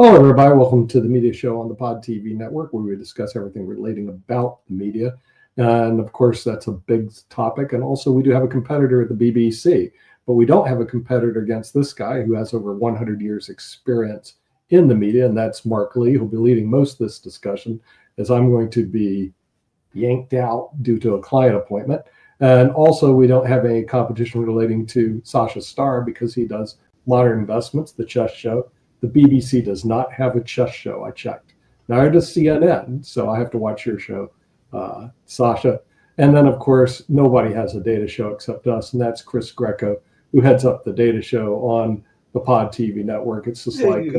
Hello, everybody. Welcome to the media show on the PODTV network, where we discuss everything relating about the media. And of course, that's a big topic. And also, we do have a competitor at the BBC, but we don't have a competitor against this guy who has over 100 years experience in the media. And that's Mark Lee, who'll be leading most of this discussion, as I'm going to be yanked out due to a client appointment. And also, we don't have any competition relating to Sasha Starr because he does Modern Investments, the chess show. The BBC does not have a chess show. I checked. Neither does CNN, so I have to watch your show, Sasha. And then, of course, nobody has a data show except us, and that's Chris Greco, who heads up the data show on the Pod TV network. It's just Nick,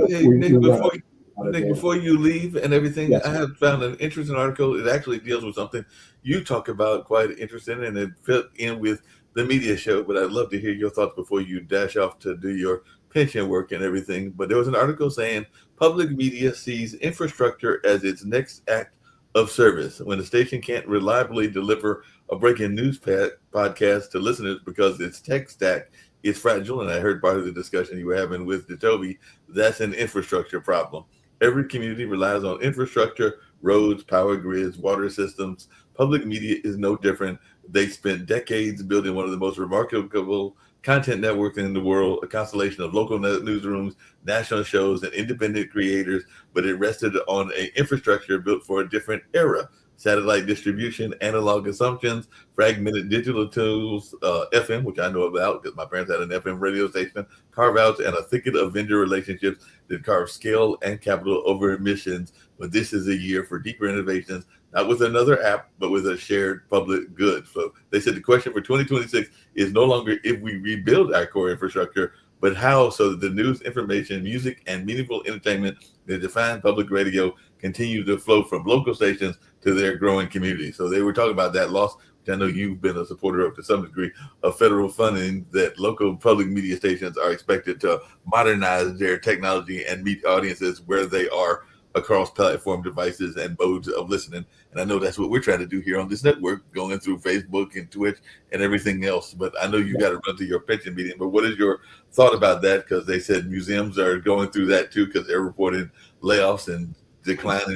before you leave and everything, Yes. I have found an interesting article. It actually deals with something you talk about quite interesting, and it fit in with the media show. But I'd love to hear your thoughts before you dash off to do your pension work and everything. But there was an article saying public media sees infrastructure as its next act of service. When the station can't reliably deliver a breaking news podcast to listeners because its tech stack is fragile, and I heard part of the discussion you were having with Toby, that's an infrastructure problem. Every community relies on infrastructure, roads, power grids, water systems. Public media is no different. They spent decades building one of the most remarkable content networks in the world, a constellation of local newsrooms, national shows, and independent creators, but it rested on an infrastructure built for a different era. Satellite distribution, analog assumptions, fragmented digital tools, FM, which I know about because my parents had an FM radio station, carve-outs, and a thicket of vendor relationships that carve scale and capital over emissions. But this is a year for deeper innovations, not with another app, but with a shared public good. So they said the question for 2026 is no longer if we rebuild our core infrastructure, but how, so that the news, information, music, and meaningful entertainment that define public radio continue to flow from local stations to their growing community. So they were talking about that loss, which I know you've been a supporter of to some degree, of federal funding, that local public media stations are expected to modernize their technology and meet audiences where they are across platform devices and modes of listening. And I know that's what we're trying to do here on this network, going through Facebook and Twitch and everything else. But I know you got to run to your pension meeting. But what is your thought about that? Because they said museums are going through that too, because they're reporting layoffs and declines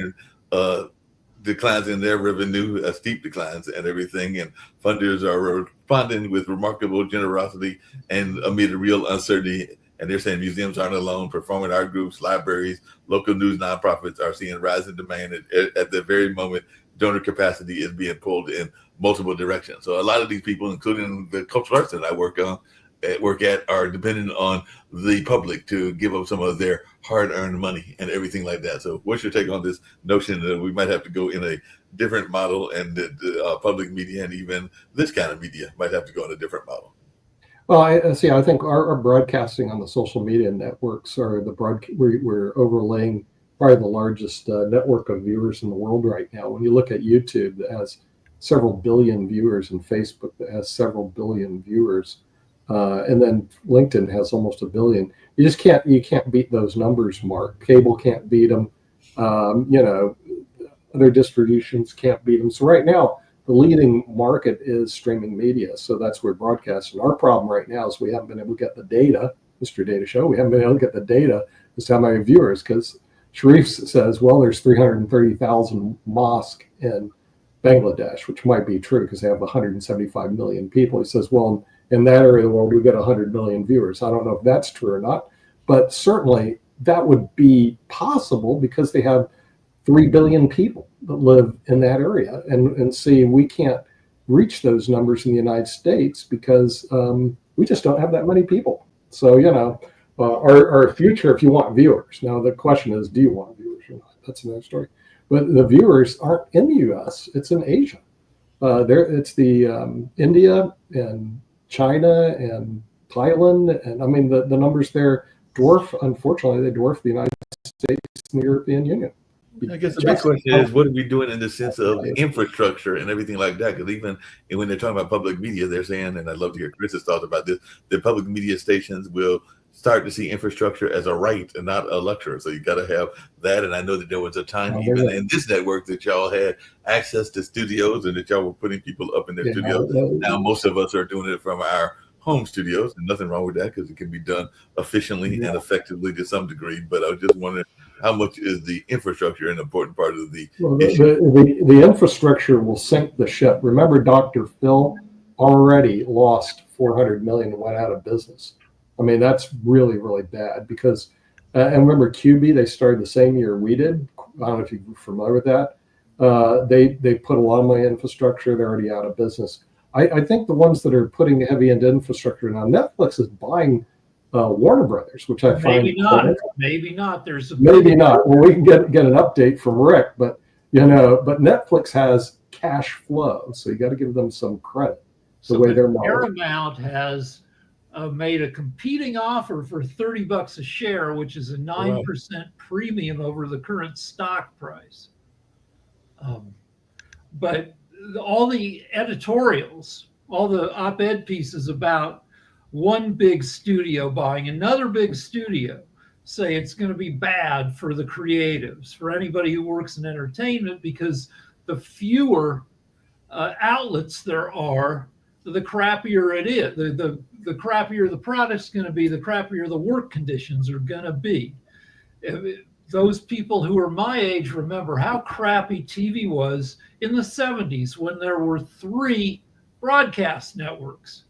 in their revenue, steep declines and everything. And funders are responding with remarkable generosity and amid real uncertainty. And they're saying museums aren't alone. Performing art groups, libraries, local news nonprofits are seeing rising demand. At the very moment, donor capacity is being pulled in multiple directions. So a lot of these people, including the cultural arts that I work at, are dependent on the public to give up some of their hard-earned money and everything like that. So what's your take on this notion that we might have to go in a different model, and that the public media and even this kind of media might have to go in a different model? Well, I see. I think our broadcasting on the social media networks are we're overlaying probably the largest network of viewers in the world right now. When you look at YouTube, that has several billion viewers, and Facebook that has several billion viewers, and then LinkedIn has almost a billion. You can't beat those numbers, Mark. Cable can't beat them. Other distributions can't beat them. So right now, the leading market is streaming media. So that's where broadcasting. Our problem right now is we haven't been able to get the data, Mr. Data Show. We haven't been able to get the data as to how many viewers, because Sharif says, well, there's 330,000 mosques in Bangladesh, which might be true because they have 175 million people. He says, well, in that area of the world, we get 100 million viewers. I don't know if that's true or not, but certainly that would be possible because they have 3 billion people that live in that area. And see, we can't reach those numbers in the United States because we just don't have that many people. So, our future, if you want viewers. Now, the question is, do you want viewers or not? That's another story. But the viewers aren't in the U.S., it's in Asia. It's the India and China and Thailand. And I mean, the numbers there unfortunately, they dwarf the United States and the European Union. I guess the big question is, what are we doing in the sense of infrastructure and everything like that? Because even when they're talking about public media, they're saying, and I'd love to hear Chris's thoughts about this, that public media stations will start to see infrastructure as a right and not a luxury. So you got to have that. And I know that there was a time even in this network that y'all had access to studios and that y'all were putting people up in their studios. Now most of us are doing it from our home studios, and nothing wrong with that because it can be done efficiently and effectively to some degree. But I was just wondering how much is the infrastructure an important part of the Well, issue? the infrastructure will sink the ship. Remember, Dr. Phil already lost 400 million and went out of business. I mean, that's really, really bad because, and remember, QB, they started the same year we did. I don't know if you're familiar with that. They put a lot of money in infrastructure. They're already out of business. I think the ones that are putting heavy into infrastructure now, Netflix is buying Warner Brothers, which I find maybe not. There's maybe not. Well, we can get an update from Rick, but but Netflix has cash flow, so you got to give them some credit. The way they're modeling. Paramount has made a competing offer for $30 a share, which is a 9% premium over the current stock price. But all the editorials, all the op-ed pieces about one big studio buying another big studio say it's going to be bad for the creatives, for anybody who works in entertainment, because the fewer outlets there are, the crappier it is. The crappier the product's going to be, the crappier the work conditions are going to be. Those people who are my age remember how crappy TV was in the 70s when there were 3 broadcast networks,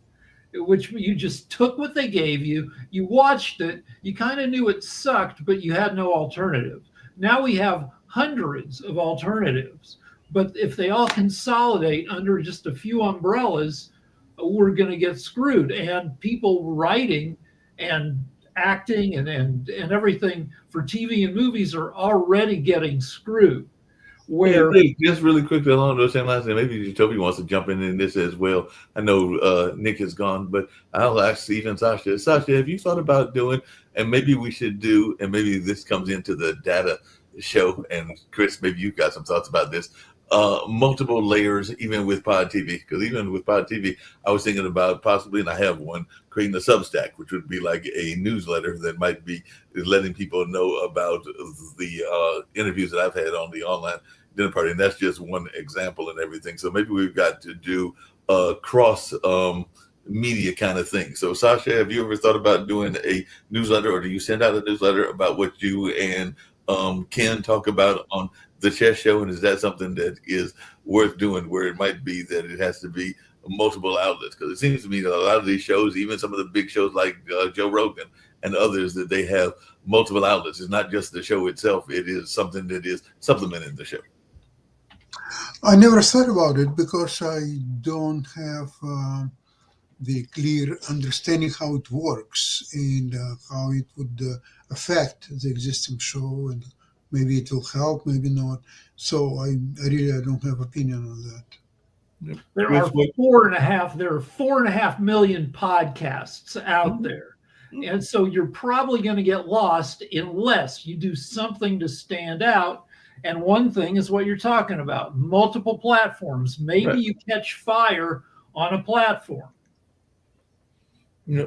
which you just took what they gave you, you watched it, you kind of knew it sucked, but you had no alternative. Now we have hundreds of alternatives, but if they all consolidate under just a few umbrellas, we're going to get screwed. And people writing and acting and everything for TV and movies are already getting screwed. Where just really quickly along those same lines, and maybe Toby wants to jump in this as well. I know Nick is gone, but I'll ask Steve and Sasha. Sasha, have you thought about doing, and maybe we should do, and maybe this comes into the data show, and Chris, maybe you've got some thoughts about this, multiple layers, even with Pod TV, because even with Pod TV, I was thinking about possibly, and I have one, creating a Substack, which would be like a newsletter that might be letting people know about the interviews that I've had on the online dinner party, and that's just one example and everything. So maybe we've got to do a cross media kind of thing. So Sasha, have you ever thought about doing a newsletter, or do you send out a newsletter about what you and Ken talk about on the chess show? And is that something that is worth doing, where it might be that it has to be multiple outlets? Because it seems to me that a lot of these shows, even some of the big shows like Joe Rogan and others, that they have multiple outlets. It's not just the show itself. It is something that is supplementing the show. I never thought about it because I don't have the clear understanding how it works and how it would affect the existing show, and maybe it will help, maybe not. So I don't have opinion on that. Yep. There are 4.5 million podcasts out there. And so you're probably going to get lost unless you do something to stand out. And one thing is what you're talking about, multiple platforms. Maybe you catch fire on a platform.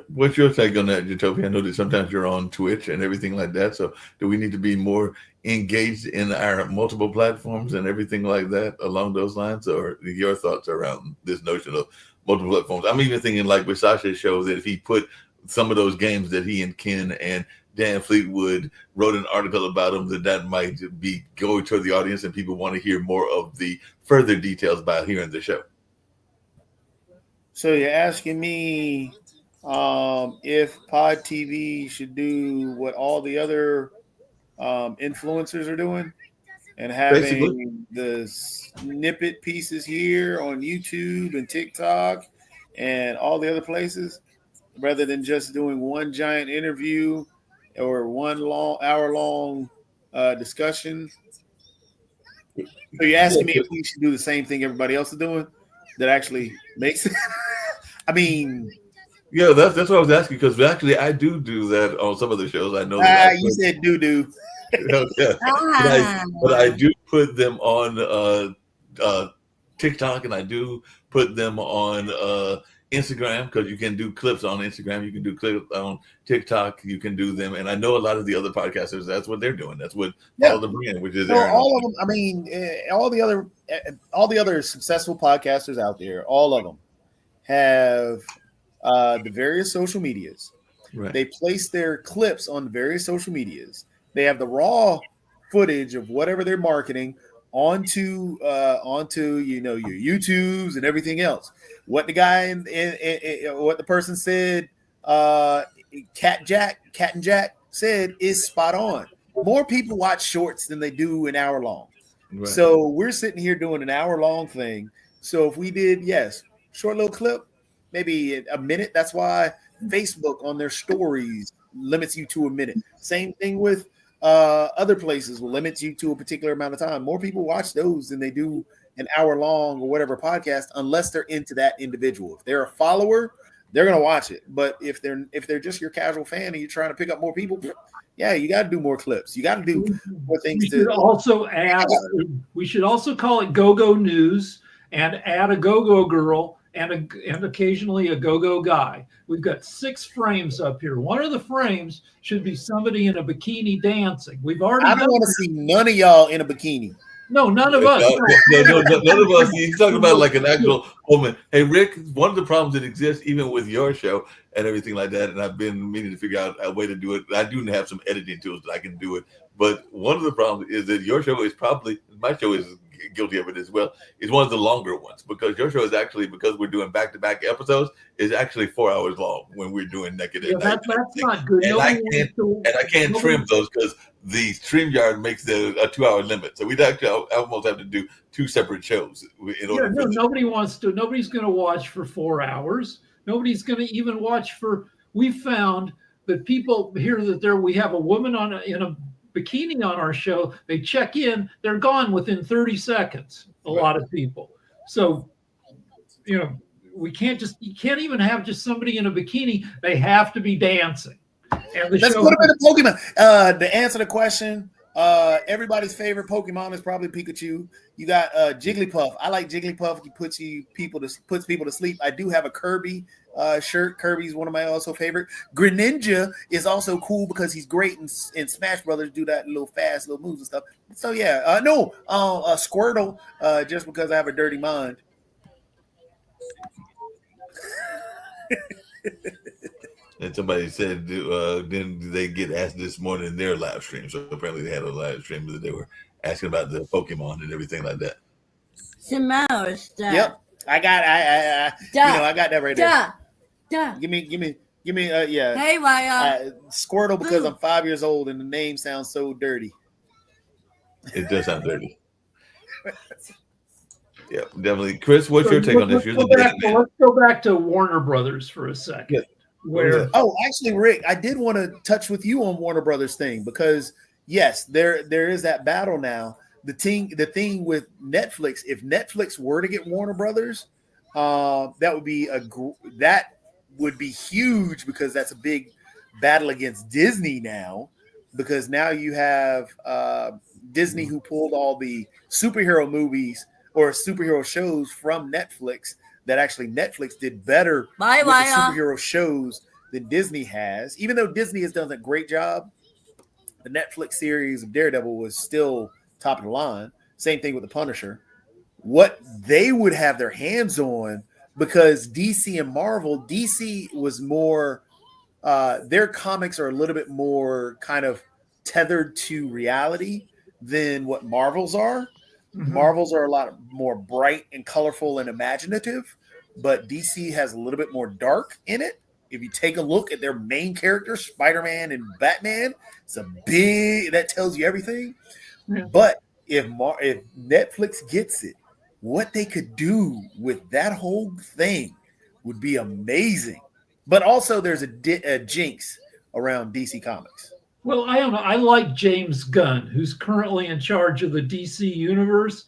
What's your take on that, Utopia? I know that sometimes you're on Twitch and everything like that. So do we need to be more engaged in our multiple platforms and everything like that along those lines? Or your thoughts around this notion of multiple platforms? I'm even thinking like with Sasha's show, that if he put some of those games that he and Ken and Dan Fleetwood wrote an article about them, that might be going toward the audience and people want to hear more of the further details about hearing the show. So you're asking me if Pod TV should do what all the other influencers are doing and having basically the snippet pieces here on YouTube and TikTok and all the other places, rather than just doing one giant interview or one hour-long discussion. So you're asking me if we should do the same thing everybody else is doing that actually makes it? I mean... Yeah, that's what I was asking, because actually I do that on some of the shows. I know that you said do. But I do put them on TikTok, and I do put them on Instagram, because you can do clips on Instagram, you can do clips on TikTok, you can do them, and I know a lot of the other podcasters, that's what they're doing. That's what Follow the Brand, which is all of them. I mean, all the other successful podcasters out there, all of them have the various social medias. Right. They place their clips on the various social medias. They have the raw footage of whatever they're marketing onto your YouTubes and everything else. What the guy what the person said, Cat and Jack said is spot on. More people watch shorts than they do an hour long. Right. So we're sitting here doing an hour long thing. So if we did, short little clip, maybe a minute. That's why Facebook on their stories limits you to a minute. Same thing with other places will limit you to a particular amount of time. More people watch those than they do an hour long or whatever podcast, unless they're into that individual. If they're a follower, they're gonna watch it. But if they're just your casual fan and you're trying to pick up more people, you got to do more clips. You got to do more things. We should also call it Go-Go News and add a Go-Go girl and occasionally a Go-Go guy. We've got 6 frames up here. One of the frames should be somebody in a bikini dancing. I don't want to see none of y'all in a bikini. No, none of us. No, none of us. He's talking about like an actual woman. Hey, Rick, one of the problems that exists even with your show and everything like that, and I've been meaning to figure out a way to do it. I do have some editing tools that I can do it. But one of the problems is that your show is my show is guilty of it as well, is one of the longer ones, because your show is actually, because we're doing back-to-back episodes, is actually 4 hours long when we're doing Naked at Night. That's not good. And I can't trim those because the StreamYard makes a 2-hour limit. So we'd actually almost have to do 2 separate shows in order. Nobody's going to watch for 4 hours. Nobody's going to even watch we found that people hear that we have a woman in a bikini on our show. They check in, they're gone within 30 seconds. A lot of people. So, you can't even have just somebody in a bikini. They have to be dancing. And let's put a bit of Pokemon. To answer the question, everybody's favorite Pokemon is probably Pikachu. You got Jigglypuff. I like Jigglypuff. He puts people to sleep. I do have a Kirby shirt. Kirby's one of my also favorite. Greninja is also cool because he's great in Smash Brothers. Do that little fast little moves and stuff. So Squirtle. Just because I have a dirty mind. And somebody said, then they get asked this morning in their live stream. So apparently they had a live stream that they were asking about the Pokemon and everything like that. Yep, I got that right there. Give me. Hey, why? Squirtle, because I'm 5 years old and the name sounds so dirty. It does sound dirty. Yeah, definitely. Chris, what's your take on this? Let's go back to Warner Brothers for a second. Yeah. Actually, Rick, I did want to touch with you on Warner Brothers thing, because yes, there is that battle now. The thing with Netflix, if Netflix were to get Warner Brothers, that would be huge, because that's a big battle against Disney now, because now you have Disney, who pulled all the superhero movies or superhero shows from Netflix. That actually Netflix did better with the superhero shows than Disney has. Even though Disney has done a great job, the Netflix series of Daredevil was still top of the line. Same thing with the Punisher. What they would have their hands on, because DC and Marvel, DC was more, their comics are a little bit more kind of tethered to reality than what Marvel's are. Mm-hmm. Marvel's are a lot more bright and colorful and imaginative, but DC has a little bit more dark in it. If you take a look at their main characters, Spider-Man and Batman, that tells you everything. Yeah. But if Netflix gets it, what they could do with that whole thing would be amazing. But also there's a jinx around DC Comics. Well, I don't know. I like James Gunn, who's currently in charge of the DC universe.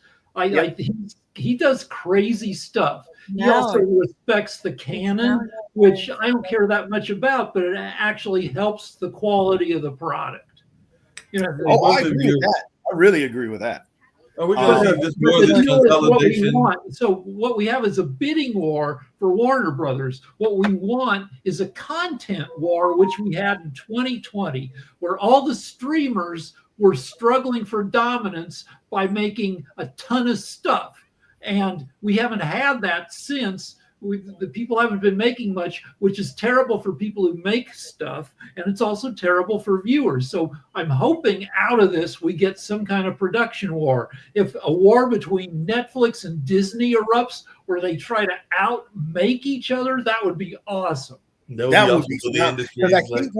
He does crazy stuff. He also respects the canon, which I don't care that much about, but it actually helps the quality of the product. I agree with that. I really agree with that. We're going to have this more of this consolidation. So what we have is a bidding war for Warner Brothers. What we want is a content war, which we had in 2020, where all the streamers were struggling for dominance by making a ton of stuff. And we haven't had that since the people haven't been making much, which is terrible for people who make stuff, and it's also terrible for viewers. So I'm hoping out of this we get some kind of production war. If a war between Netflix and Disney erupts where they try to outmake each other, that would be awesome. That would be because I think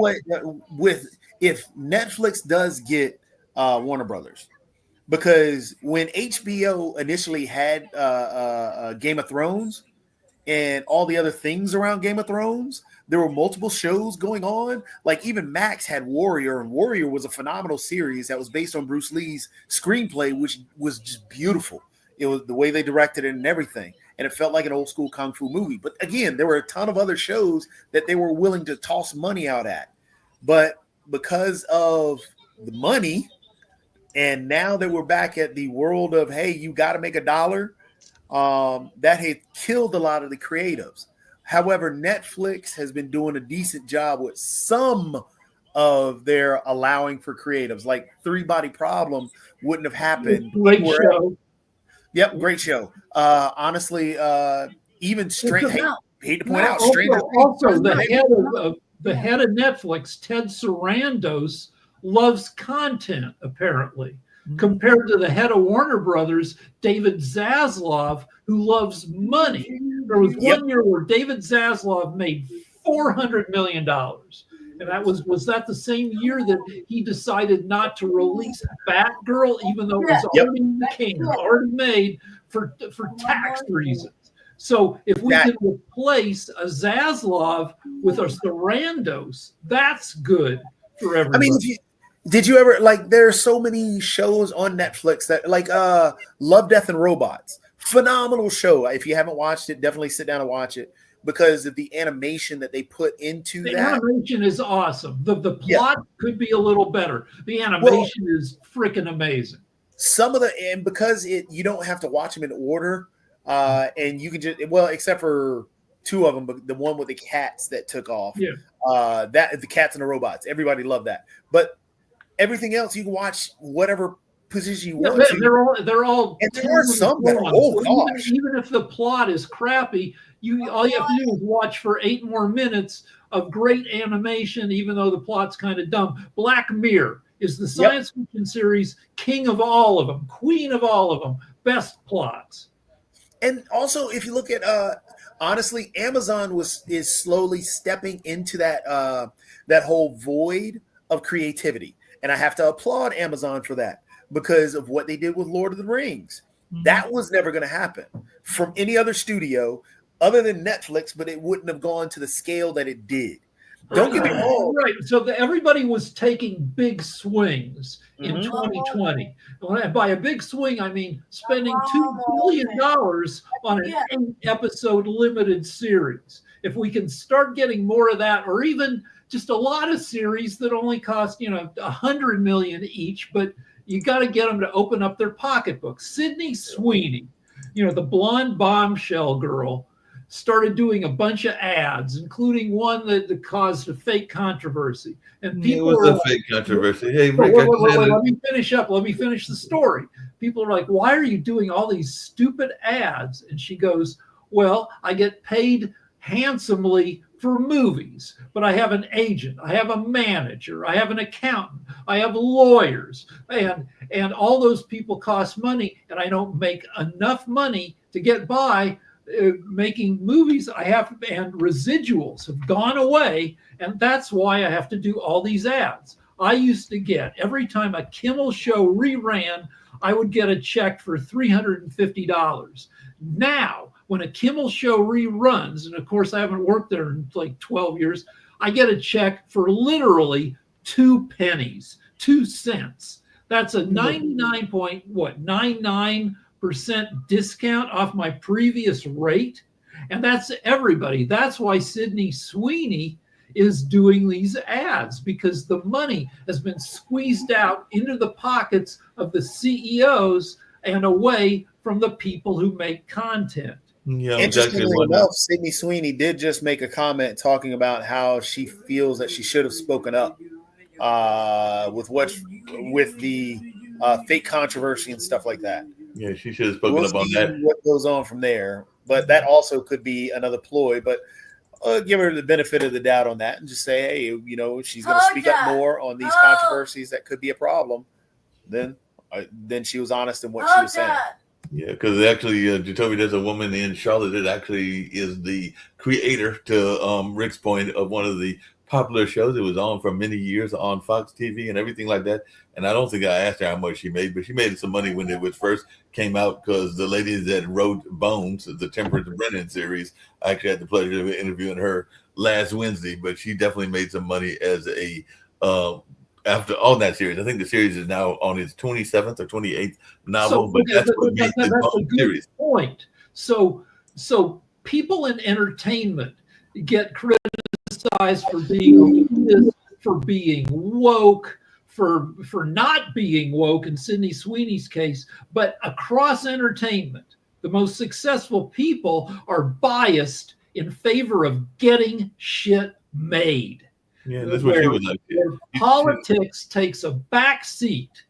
if Netflix does get Warner Brothers, because when HBO initially had Game of Thrones and all the other things around Game of Thrones, there were multiple shows going on. Like even Max had Warrior, and Warrior was a phenomenal series that was based on Bruce Lee's screenplay, which was just beautiful. It was the way they directed it and everything. And it felt like an old school Kung Fu movie. But again, there were a ton of other shows that they were willing to toss money out at. But because of the money, and now that we're back at the world of, hey, you got to make $1, that had killed a lot of the creatives. However, Netflix has been doing a decent job with some of their allowing for creatives. Like Three Body Problem wouldn't have happened. Great show. Yep, great show. Honestly, even hate to point out, Stranger Things. Also, the head of Netflix, Ted Sarandos, loves content apparently, compared to the head of Warner Brothers, David Zaslav, who loves money. There was one year where David Zaslav made $400 million. And that was that the same year that he decided not to release Batgirl, even though it was already in the can, already made for tax reasons. So if we can replace a Zaslav with a Sarandos, that's good for everybody. I mean, did you ever, like, there are so many shows on Netflix that, like, Love, Death, and Robots. Phenomenal show. If you haven't watched it, definitely sit down and watch it, because of the animation that they put into the that. animation is awesome. The plot could be a little better. The animation is freaking amazing. Some of and because you don't have to watch them in order, and you can just, except for two of them, but the one with the cats that took off, that the cats and the robots, everybody loved that. But everything else, you can watch whatever position you want to. They're all. And there are some that are, even if the plot is crappy, all you have to do is watch for 8 more minutes of great animation, even though the plot's kind of dumb. Black Mirror is the science fiction series king of all of them, queen of all of them, best plots. And also, if you look at honestly, Amazon is slowly stepping into that whole void of creativity, and I have to applaud Amazon for that, because of what they did with Lord of the Rings. That was never going to happen from any other studio other than Netflix, but it wouldn't have gone to the scale that it did. Don't get me wrong. Right. So everybody was taking big swings in 2020. And by a big swing, I mean spending $2 billion on an 8-episode limited series. If we can start getting more of that, or even just a lot of series that only cost, $100 million each, but you got to get them to open up their pocketbooks. Sydney Sweeney, the blonde bombshell girl, started doing a bunch of ads, including one that caused a fake controversy. And people it was a fake controversy. Hey, Rick, let me finish up. Let me finish the story. People are like, why are you doing all these stupid ads? And she goes, well, I get paid handsomely for movies, but I have an agent, I have a manager, I have an accountant, I have lawyers, and all those people cost money, and I don't make enough money to get by making movies. And residuals have gone away, and that's why I have to do all these ads. I used to get, every time a Kimmel show reran, I would get a check for $350. Now, when a Kimmel show reruns, and of course I haven't worked there in like 12 years, I get a check for literally 2 pennies, 2 cents. That's a 99.99% discount off my previous rate. And that's everybody. That's why Sydney Sweeney is doing these ads, because the money has been squeezed out into the pockets of the CEOs and away from the people who make content. Yeah, interestingly enough, Sydney Sweeney did just make a comment talking about how she feels that she should have spoken up with the fake controversy and stuff like that. Yeah, she should have spoken up on that. What goes on from there? But that also could be another ploy. But give her the benefit of the doubt on that and just say, hey, you know, if she's going to speak up more on these controversies that could be a problem, then she was honest in what she was saying. Yeah, because actually, Jacoby, there's a woman in Charlotte that actually is the creator, to Rick's point, of one of the popular shows. It was on for many years on Fox TV and everything like that. And I don't think I asked her how much she made, but she made some money when it was first came out, because the lady that wrote Bones, the Temperance Brennan series, I actually had the pleasure of interviewing her last Wednesday, but she definitely made some money as a after all that series. I think the series is now on its 27th or 28th novel, but that's what made the Bones series. Point. So people in entertainment get criticized for being elitist, for being woke, for not being woke in Sydney Sweeney's case, but across entertainment, the most successful people are biased in favor of getting shit made. Yeah, that's what she was like. Where politics takes a back seat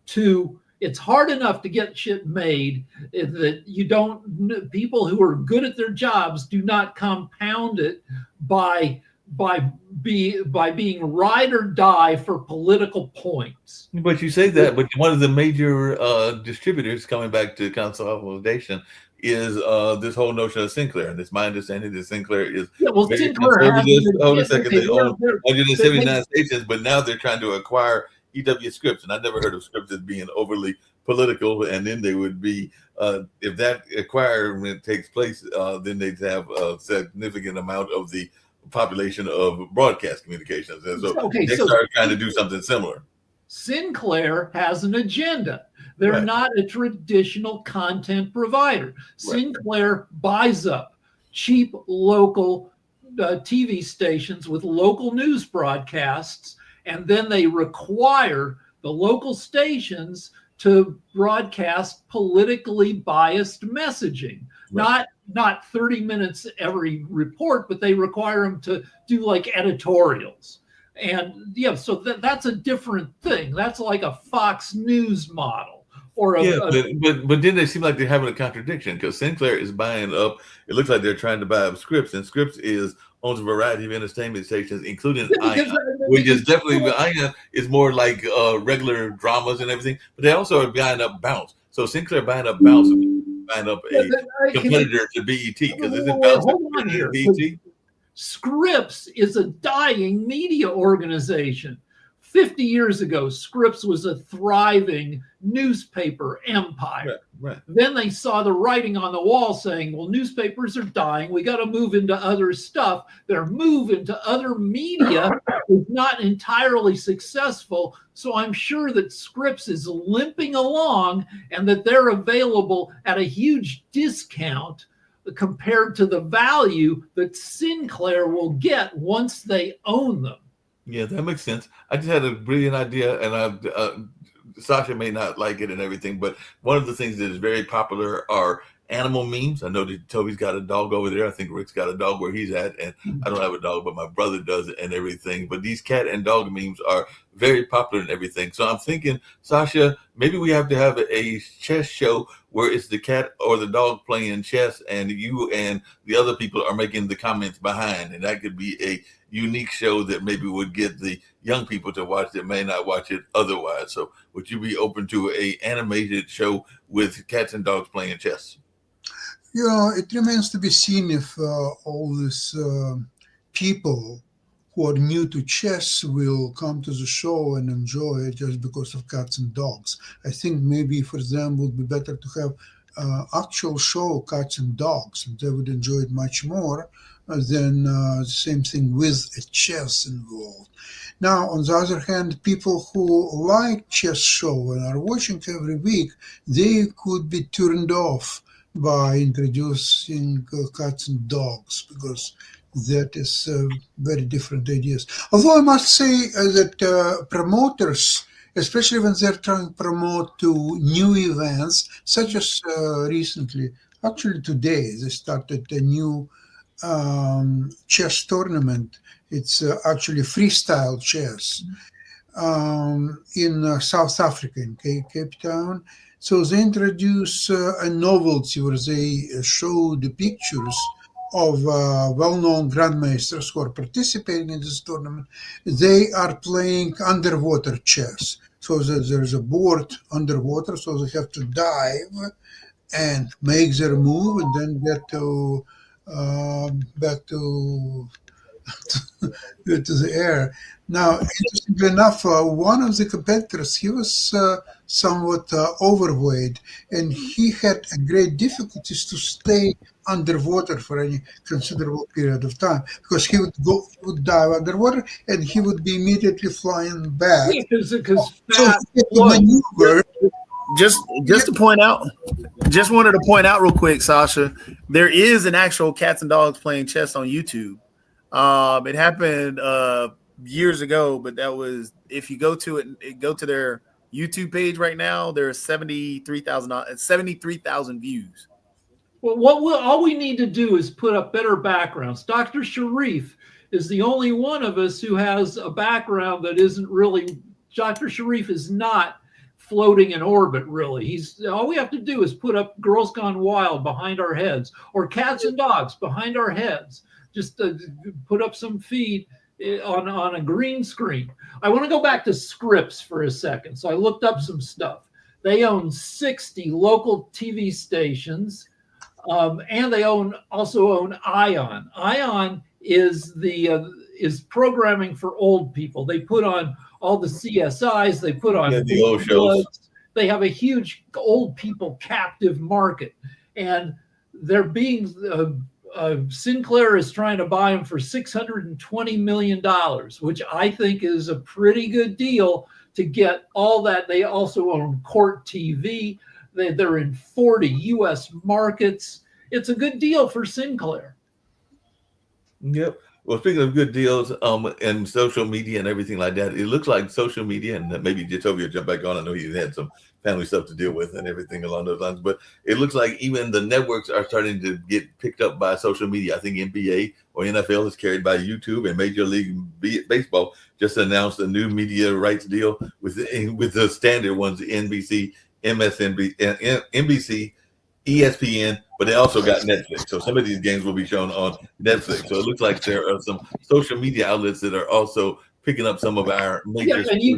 to, it's hard enough to get shit made that you don't, people who are good at their jobs do not compound it by being ride or die for political points. But you say that, but one of the major distributors, coming back to consolidation, is this whole notion of Sinclair. And it's my understanding that Sinclair is very Sinclair conservative. Hold a second, they own 179 stations, but now they're trying to acquire EW Scripps. And I never heard of Scripps as being overly political. And then they would be, if that acquirement takes place, then they'd have a significant amount of the population of broadcast communications. And so they started trying to do something similar. Sinclair has an agenda. They're not a traditional content provider. Sinclair buys up cheap local TV stations with local news broadcasts, and then they require the local stations to broadcast politically biased messaging. Not 30 minutes every report, but they require them to do like editorials. And yeah, so that's a different thing. That's like a Fox News model. Or but then they seem like they're having a contradiction, because Sinclair is buying up. It looks like they're trying to buy up Scripps, and Scripps owns a variety of entertainment stations, including Ion, which is definitely, Ion is more like regular dramas and everything. But they also are buying up Bounce. So Sinclair buying up Bounce, buying up a competitor to BET, because isn't Bounce BET? Scripps is a dying media organization. 50 years ago, Scripps was a thriving newspaper empire. Then they saw the writing on the wall saying, well, newspapers are dying. We got to move into other stuff. Their move into other media is not entirely successful. So I'm sure that Scripps is limping along, and that they're available at a huge discount compared to the value that Sinclair will get once they own them. Yeah, that makes sense. I just had a brilliant idea, and Sasha may not like it and everything, but one of the things that is very popular are animal memes. I know that Toby's got a dog over there. I think Rick's got a dog where he's at, and I don't have a dog, but my brother does it and everything. But these cat and dog memes are very popular and everything. So I'm thinking, Sasha, maybe we have to have a chess show where it's the cat or the dog playing chess, and you and the other people are making the comments behind. And that could be a unique show that maybe would get the young people to watch that may not watch it otherwise. So would you be open to a animated show with cats and dogs playing chess? Yeah, it remains to be seen if all these people who are new to chess will come to the show and enjoy it just because of cats and dogs. I think maybe for them would be better to have actual show cats and dogs, and they would enjoy it much more than the same thing with a chess involved. Now, on the other hand, people who like chess show and are watching every week, they could be turned off by introducing cats and dogs, because that is very different ideas. Although I must say that promoters, especially when they're trying to promote to new events, such as recently, actually today, they started a new chess tournament. It's actually freestyle chess in South Africa, in Cape Town. So they introduce a novelty where they show the pictures of well-known grandmasters who are participating in this tournament. They are playing underwater chess. So there's a board underwater, so they have to dive and make their move and then get to back to to the air. Now, interestingly enough, one of the competitors, he was somewhat overweight, and he had a great difficulties to stay underwater for any considerable period of time because he would dive underwater, and he would be immediately flying back. Yeah, because So fat he had to maneuver. Just to point out, just wanted to point out real quick, Sasha, there is an actual cats and dogs playing chess on YouTube. It happened years ago, but that was, if you go to their YouTube page right now, there's 73,000 views. Well, all we need to do is put up better backgrounds. Dr. Sharif is the only one of us who has a background that isn't really. Dr. Sharif is not floating in orbit, really. All we have to do is put up Girls Gone Wild behind our heads, or Cats and Dogs behind our heads. Just put up some feed on a green screen. I want to go back to Scripps for a second. So I looked up some stuff. They own 60 local TV stations, and they also own Ion. Ion is is programming for old people. They put on all the CSIs. They put on the old shows. They have a huge old people captive market, and they're being. Sinclair is trying to buy them for $620 million, which I think is a pretty good deal to get all that. They also own Court TV. They're in 40 U.S. markets. It's a good deal for Sinclair. Yep. Well, speaking of good deals, and social media and everything like that, it looks like social media, and maybe Jatobia jump back on. I know you had some family stuff to deal with and everything along those lines, but it looks like even the networks are starting to get picked up by social media. I think NBA or NFL is carried by YouTube, and Major League Baseball just announced a new media rights deal with the standard ones, NBC, MSNBC, NBC, ESPN, but they also got Netflix. So some of these games will be shown on Netflix. So it looks like there are some social media outlets that are also picking up some of our major. Yeah, and you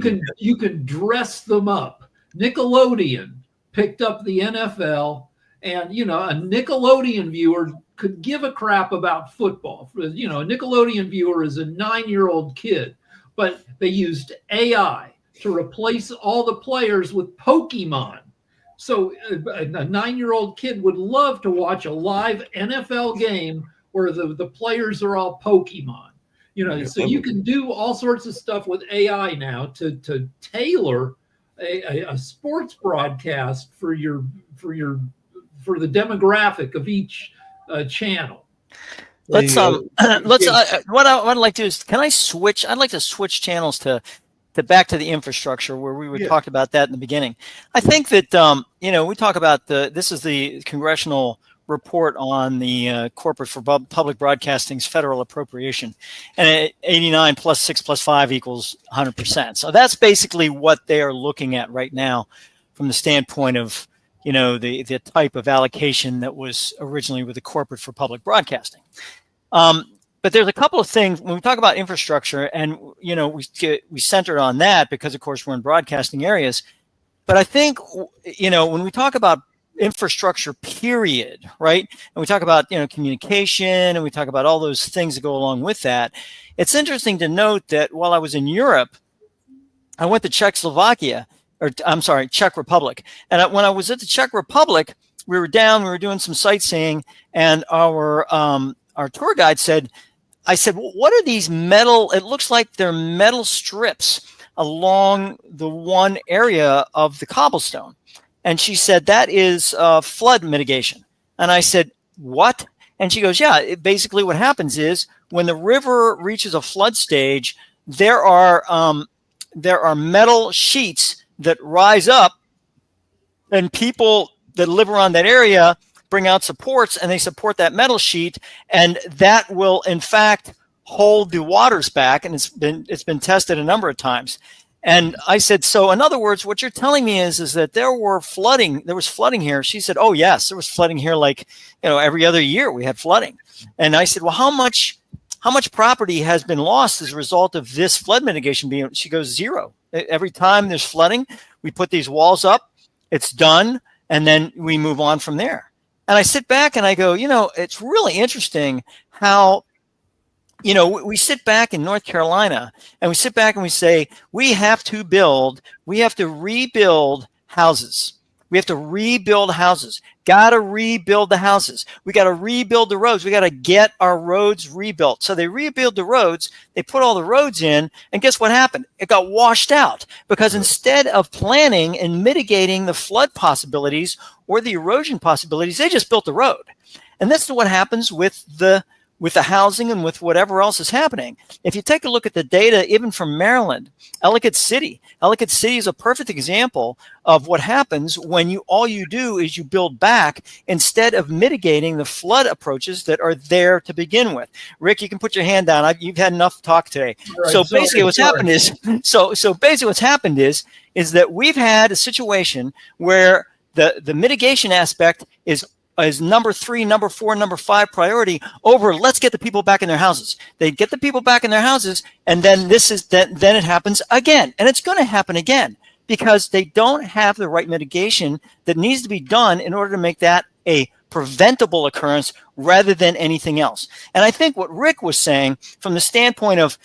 can dress them up. Nickelodeon picked up the NFL, and a Nickelodeon viewer could give a crap about football. A Nickelodeon viewer is a 9-year-old kid, but they used AI to replace all the players with Pokemon. So a 9-year-old kid would love to watch a live NFL game where the players are all Pokemon. So you can do all sorts of stuff with AI now to tailor a sports broadcast for the demographic of each channel. What I'd like to do is, I'd like to switch channels to back to the infrastructure where we talked about that in the beginning. I think that, we talk about this is the congressional report on the Corporate for Public Broadcasting's federal appropriation, and 89 plus 6 plus 5 equals 100%. So that's basically what they are looking at right now from the standpoint of, the type of allocation that was originally with the Corporate for Public Broadcasting. But there's a couple of things when we talk about infrastructure, and we center on that because, of course, we're in broadcasting areas. But I think when we talk about infrastructure, period, right, and we talk about communication, and we talk about all those things that go along with that, it's interesting to note that while I was in Europe, I went to Czech Republic, and when I was at the Czech Republic, we were doing some sightseeing, and our tour guide said, what are these metal? It looks like they're metal strips along the one area of the cobblestone. And she said, that is flood mitigation. And I said, what? And she goes, yeah, basically what happens is when the river reaches a flood stage, there are metal sheets that rise up, and people that live around that area bring out supports, and they support that metal sheet, and that will in fact hold the waters back. And it's been tested a number of times. And I said, so in other words, what you're telling me is that there was flooding here. She said, oh yes, there was flooding here. Like, every other year we had flooding. And I said, well, how much property has been lost as a result of this flood mitigation being? She goes, zero. Every time there's flooding, we put these walls up, it's done. And then we move on from there. And I sit back and I go, it's really interesting how, we sit back in North Carolina and we sit back and we say, we have to rebuild houses. We have to rebuild houses. Got to rebuild the houses. We got to rebuild the roads. We got to get our roads rebuilt. So they rebuild the roads. They put all the roads in. And guess what happened? It got washed out because instead of planning and mitigating the flood possibilities or the erosion possibilities, they just built the road. And that's what happens with the housing and with whatever else is happening. If you take a look at the data, even from Maryland, Ellicott City is a perfect example of what happens when all you do is you build back instead of mitigating the flood approaches that are there to begin with. Rick, you can put your hand down. You've had enough talk today. Right, so basically what's happened is that we've had a situation where the mitigation aspect is number 3, number 4, number 5 priority over let's get the people back in their houses. They get the people back in their houses, and then then it happens again. And it's going to happen again because they don't have the right mitigation that needs to be done in order to make that a preventable occurrence rather than anything else. And I think what Rick was saying from the standpoint of,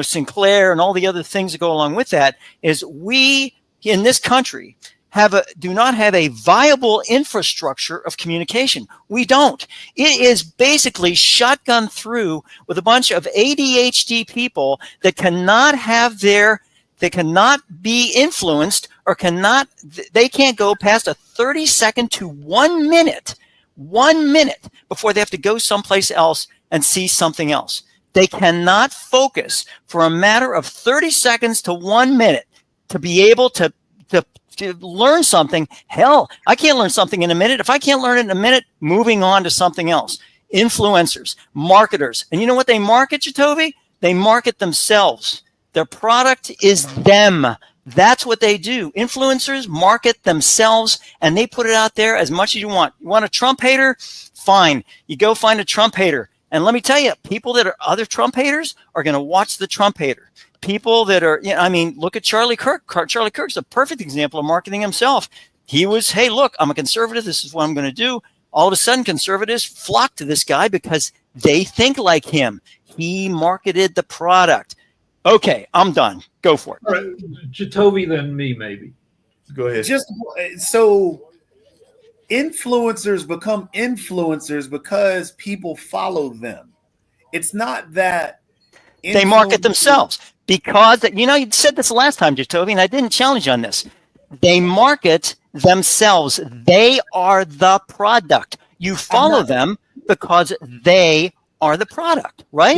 Sinclair and all the other things that go along with that is we in this country do not have a viable infrastructure of communication. We don't. It is basically shotgun through with a bunch of ADHD people that cannot be influenced or they can't go past a 30-second to 1 minute before they have to go someplace else and see something else. They cannot focus for a matter of 30 seconds to 1 minute to be able to learn something. Hell, I can't learn something in a minute. If I can't learn it in a minute, moving on to something else. Influencers, marketers. And you know what they market, Jacoby? They market themselves. Their product is them. That's what they do. Influencers market themselves, and they put it out there as much as you want. You want a Trump hater? Fine. You go find a Trump hater. And let me tell you, people that are other Trump haters are going to watch the Trump hater. People that are, look at Charlie Kirk. Charlie Kirk's a perfect example of marketing himself. He was, hey, look, I'm a conservative. This is what I'm going to do. All of a sudden, conservatives flock to this guy because they think like him. He marketed the product. Okay, I'm done. Go for it. All right, Jacoby, then me, maybe. Go ahead. Just so influencers become influencers because people follow them. It's not that they market themselves. Because, you said this last time, Jacoby, and I didn't challenge you on this. They market themselves. They are the product. You follow them because they are the product, right?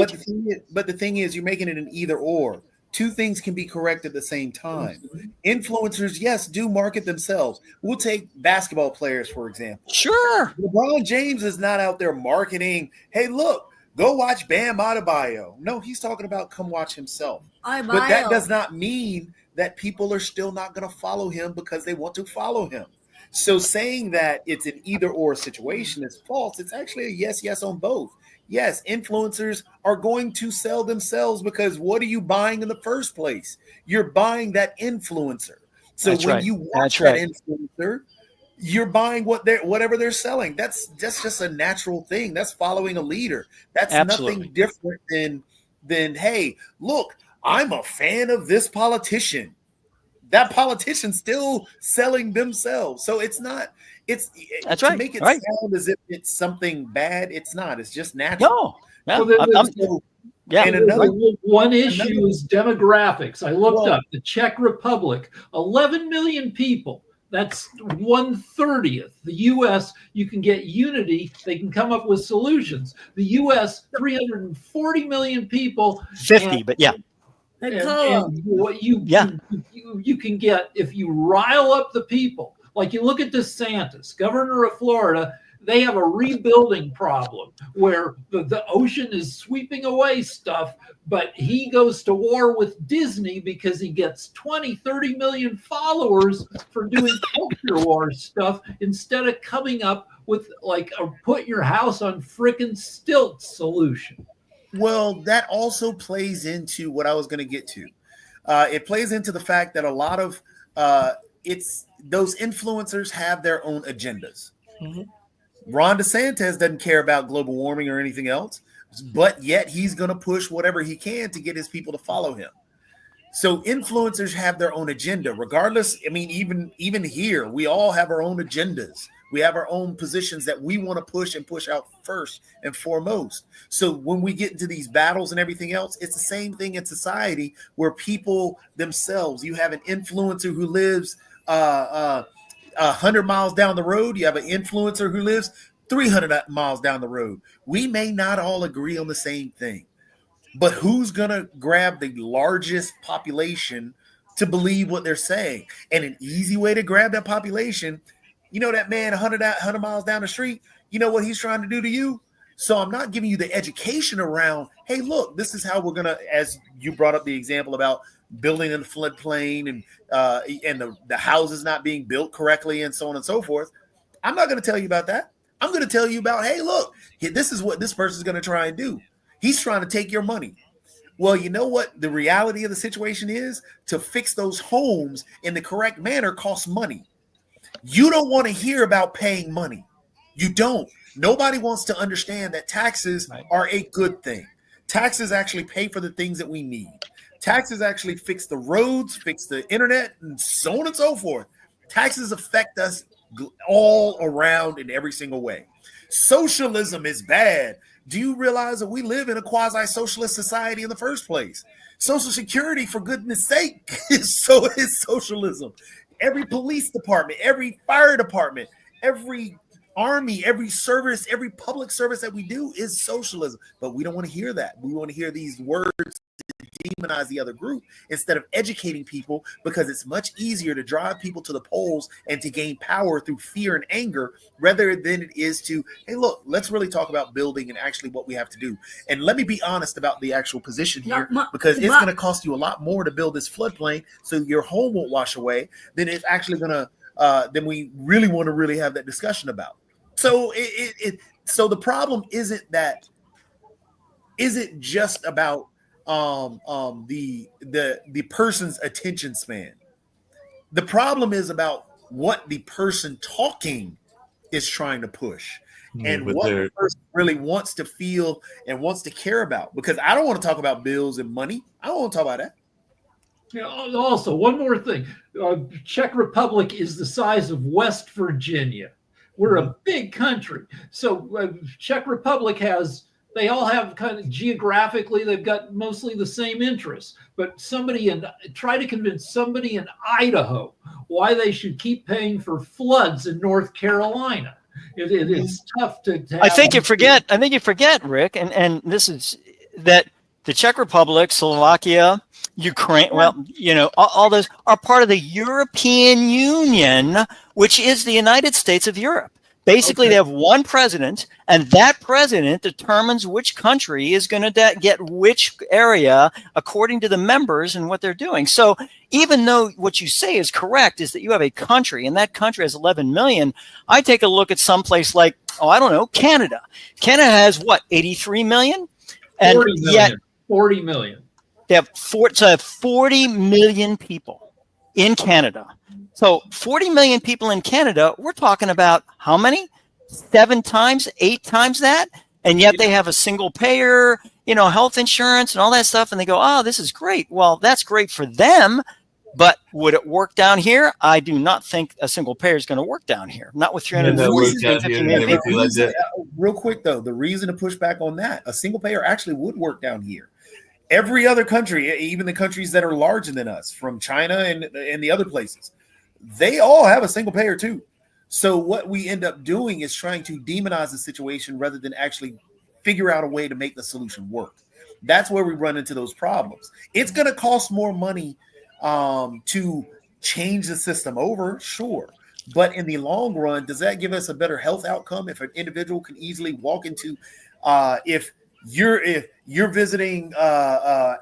But the thing is, you're making it an either or. Two things can be correct at the same time. Influencers, yes, do market themselves. We'll take basketball players, for example. Sure. LeBron James is not out there marketing, hey, look, go watch Bam Adebayo. No, he's talking about come watch himself. But that does not mean that people are still not going to follow him because they want to follow him. So saying that it's an either or situation is false. It's actually a yes on both. Yes, influencers are going to sell themselves because what are you buying in the first place? You're buying that influencer. So you watch that influencer, you're buying whatever they're selling. That's just a natural thing. That's following a leader. That's nothing different than hey, look, I'm a fan of this politician. That politician's still selling themselves. So it's not. To make it sound as if it's something bad. It's not. It's just natural. No. One issue is demographics. I looked up the Czech Republic, 11 million people. That's 1/30. The U.S., you can get unity. They can come up with solutions. The U.S., 340 million people. 50, but yeah. And what you can get if you rile up the people. Like you look at DeSantis, governor of Florida, They have a rebuilding problem where the ocean is sweeping away stuff, but he goes to war with Disney because he gets 20, 30 million followers for doing culture war stuff instead of coming up with like a put your house on frickin' stilts solution. Well, that also plays into what I was going to get to. It plays into the fact that a lot of it's those influencers have their own agendas. Mm-hmm. Ron DeSantis doesn't care about global warming or anything else, but yet he's going to push whatever he can to get his people to follow him. So influencers have their own agenda, regardless. I mean, even here, we all have our own agendas. We have our own positions that we want to push and push out first and foremost. So when we get into these battles and everything else, it's the same thing in society where people themselves, you have an influencer who lives 100 miles down the road. You have an influencer who lives 300 miles down the road. We may not all agree on the same thing, but who's going to grab the largest population to believe what they're saying? And an easy way to grab that population, you know, that man 100 miles down the street, you know what he's trying to do to you? So I'm not giving you the education around, hey, look, this is how we're going to, as you brought up the example about building in the floodplain and the houses not being built correctly and so on and so forth. I'm not going to tell you about that. I'm going to tell you about, hey, look, this is what this person is going to try and do. He's trying to take your money. Well, you know what the reality of the situation is? To fix those homes in the correct manner costs money. You don't want to hear about paying money. You don't. Nobody wants to understand that taxes are a good thing. Taxes actually pay for the things that we need. Taxes actually fix the roads, fix the internet, and so on and so forth. Taxes affect us all around in every single way. Socialism is bad. Do you realize that we live in a quasi-socialist society in the first place? Social Security, for goodness sake, is socialism. Every police department, every fire department, every army, every service, every public service that we do is socialism. But we don't want to hear that. We want to hear these words to demonize the other group instead of educating people, because it's much easier to drive people to the polls and to gain power through fear and anger rather than it is to, hey, look, let's really talk about building and actually what we have to do. And let me be honest about the actual position here, because it's going to cost you a lot more to build this floodplain so your home won't wash away than it's actually going to, than we really want to really have that discussion about. So so the problem isn't just about the person's attention span. The problem is about what the person talking is trying to push and what the person really wants to feel and wants to care about. Because I don't want to talk about bills and money. I don't want to talk about that. Yeah, also, one more thing. Czech Republic is the size of West Virginia. We're a big country. So Czech Republic they all have kind of geographically, they've got mostly the same interests. But try to convince somebody in Idaho why they should keep paying for floods in North Carolina. It's tough to have. I think you forget, Rick, and this is that the Czech Republic, Slovakia, Ukraine, well, you know, all those are part of the European Union, which is the United States of Europe. Basically, They have one president, and that president determines which country is going to get which area according to the members and what they're doing. So even though what you say is correct, is that you have a country, and that country has 11 million, I take a look at someplace like, I don't know, Canada. Canada has what, 83 million? And 40 million. Yet, 40 million. They have 40 million people in Canada. So 40 million people in Canada, we're talking about how many? 7 times, 8 times that? And yet they have a single payer, you know, health insurance and all that stuff. And they go, oh, this is great. Well, that's great for them. But would it work down here? I do not think a single payer is going to work down here. Not with 350 million people. Real quick, though, the reason to push back on that, a single payer actually would work down here. Every other country, even the countries that are larger than us, from China and the other places, they all have a single payer too. So what we end up doing is trying to demonize the situation rather than actually figure out a way to make the solution work. That's where we run into those problems. It's going to cost more money to change the system over, sure. But in the long run, does that give us a better health outcome if an individual can easily walk into, if you're visiting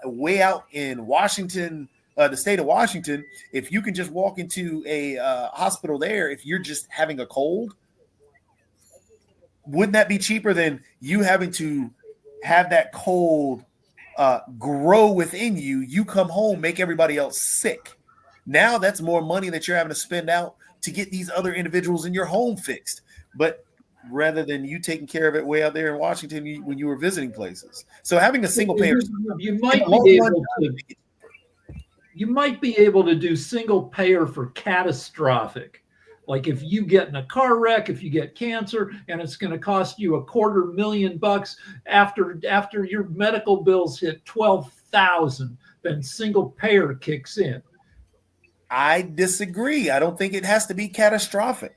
way out in Washington, the state of Washington, if you can just walk into a hospital there, if you're just having a cold, wouldn't that be cheaper than you having to have that cold grow within you? You come home, make everybody else sick. Now that's more money that you're having to spend out to get these other individuals in your home fixed. But rather than you taking care of it way out there in Washington when you were visiting places. So having a single payer, you might be able to do single payer for catastrophic. Like if you get in a car wreck, if you get cancer, and it's going to cost you $250,000 after your medical bills hit $12,000, then single payer kicks in. I disagree. I don't think it has to be catastrophic,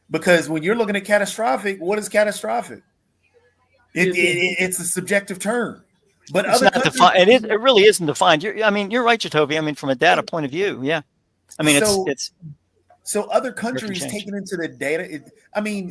because when you're looking at catastrophic, what is catastrophic? It's a subjective term. But it's not defined. It really isn't defined. You're right, Jacoby. I mean, from a data point of view, yeah. I mean, so other countries taking into the data.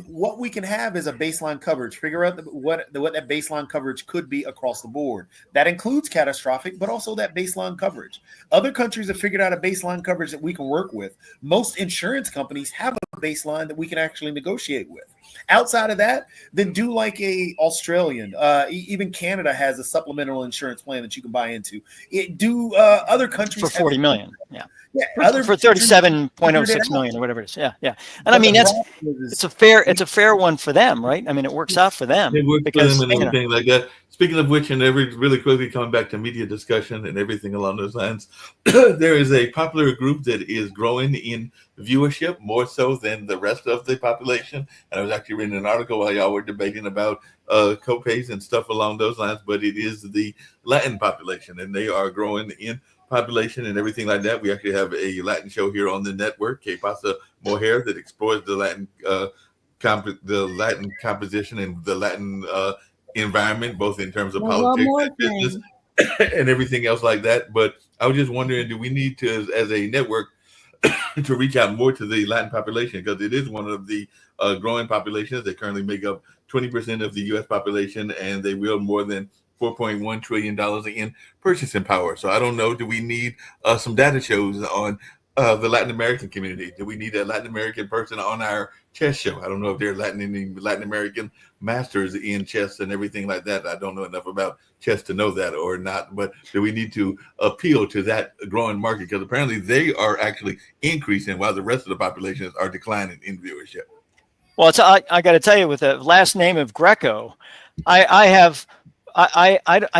What we can have is a baseline coverage. Figure out what that baseline coverage could be across the board. That includes catastrophic, but also that baseline coverage. Other countries have figured out a baseline coverage that we can work with. Most insurance companies have a baseline that we can actually negotiate with. Outside of that, then do like a Australian. Even Canada has a supplemental insurance plan that you can buy into. Other countries for $40 million. Yeah. Yeah, for 37.06 million or whatever it is. Yeah. And I mean, it's a fair one for them, right? I mean, it works out for them. It works for them and everything like that. Speaking of which, and really quickly coming back to media discussion and everything along those lines, there is a popular group that is growing in viewership more so than the rest of the population. And I was actually reading an article while y'all were debating about copays and stuff along those lines, but it is the Latin population, and they are growing in population and everything like that. We actually have a Latin show here on the network, Que Pasa Mujer, that explores the Latin composition and the Latin environment, both in terms of politics and business and everything else like that. But I was just wondering, do we need to, as a network, to reach out more to the Latin population, because it is one of the growing populations. They currently make up 20% of the U.S. population, and they wield more than $4.1 trillion in purchasing power. So I don't know, do we need some data shows on the Latin American community? Do we need a Latin American person on our chess show? I don't know if there are Latin American masters in chess and everything like that. I don't know enough about chess to know that or not, but do we need to appeal to that growing market? Because apparently they are actually increasing while the rest of the populations are declining in viewership. Well, I got to tell you, with the last name of Greco, I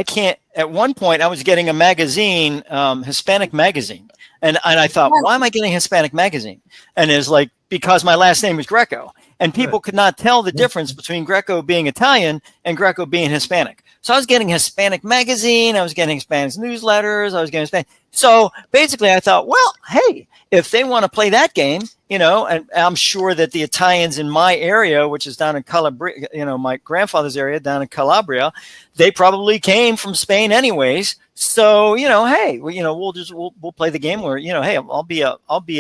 can't. At one point, I was getting a magazine, Hispanic magazine, and I thought, why am I getting a Hispanic magazine? And it's like, because my last name is Greco, and people could not tell the difference between Greco being Italian and Greco being Hispanic. So I was getting Hispanic magazine, I was getting Hispanic newsletters, I was getting Hispanic. So basically, I thought, well, hey, if they want to play that game, and I'm sure that the Italians in my area, which is down in Calabria, my grandfather's area down in Calabria, they probably came from Spain anyways. So, hey, we'll play the game where, hey, I'll be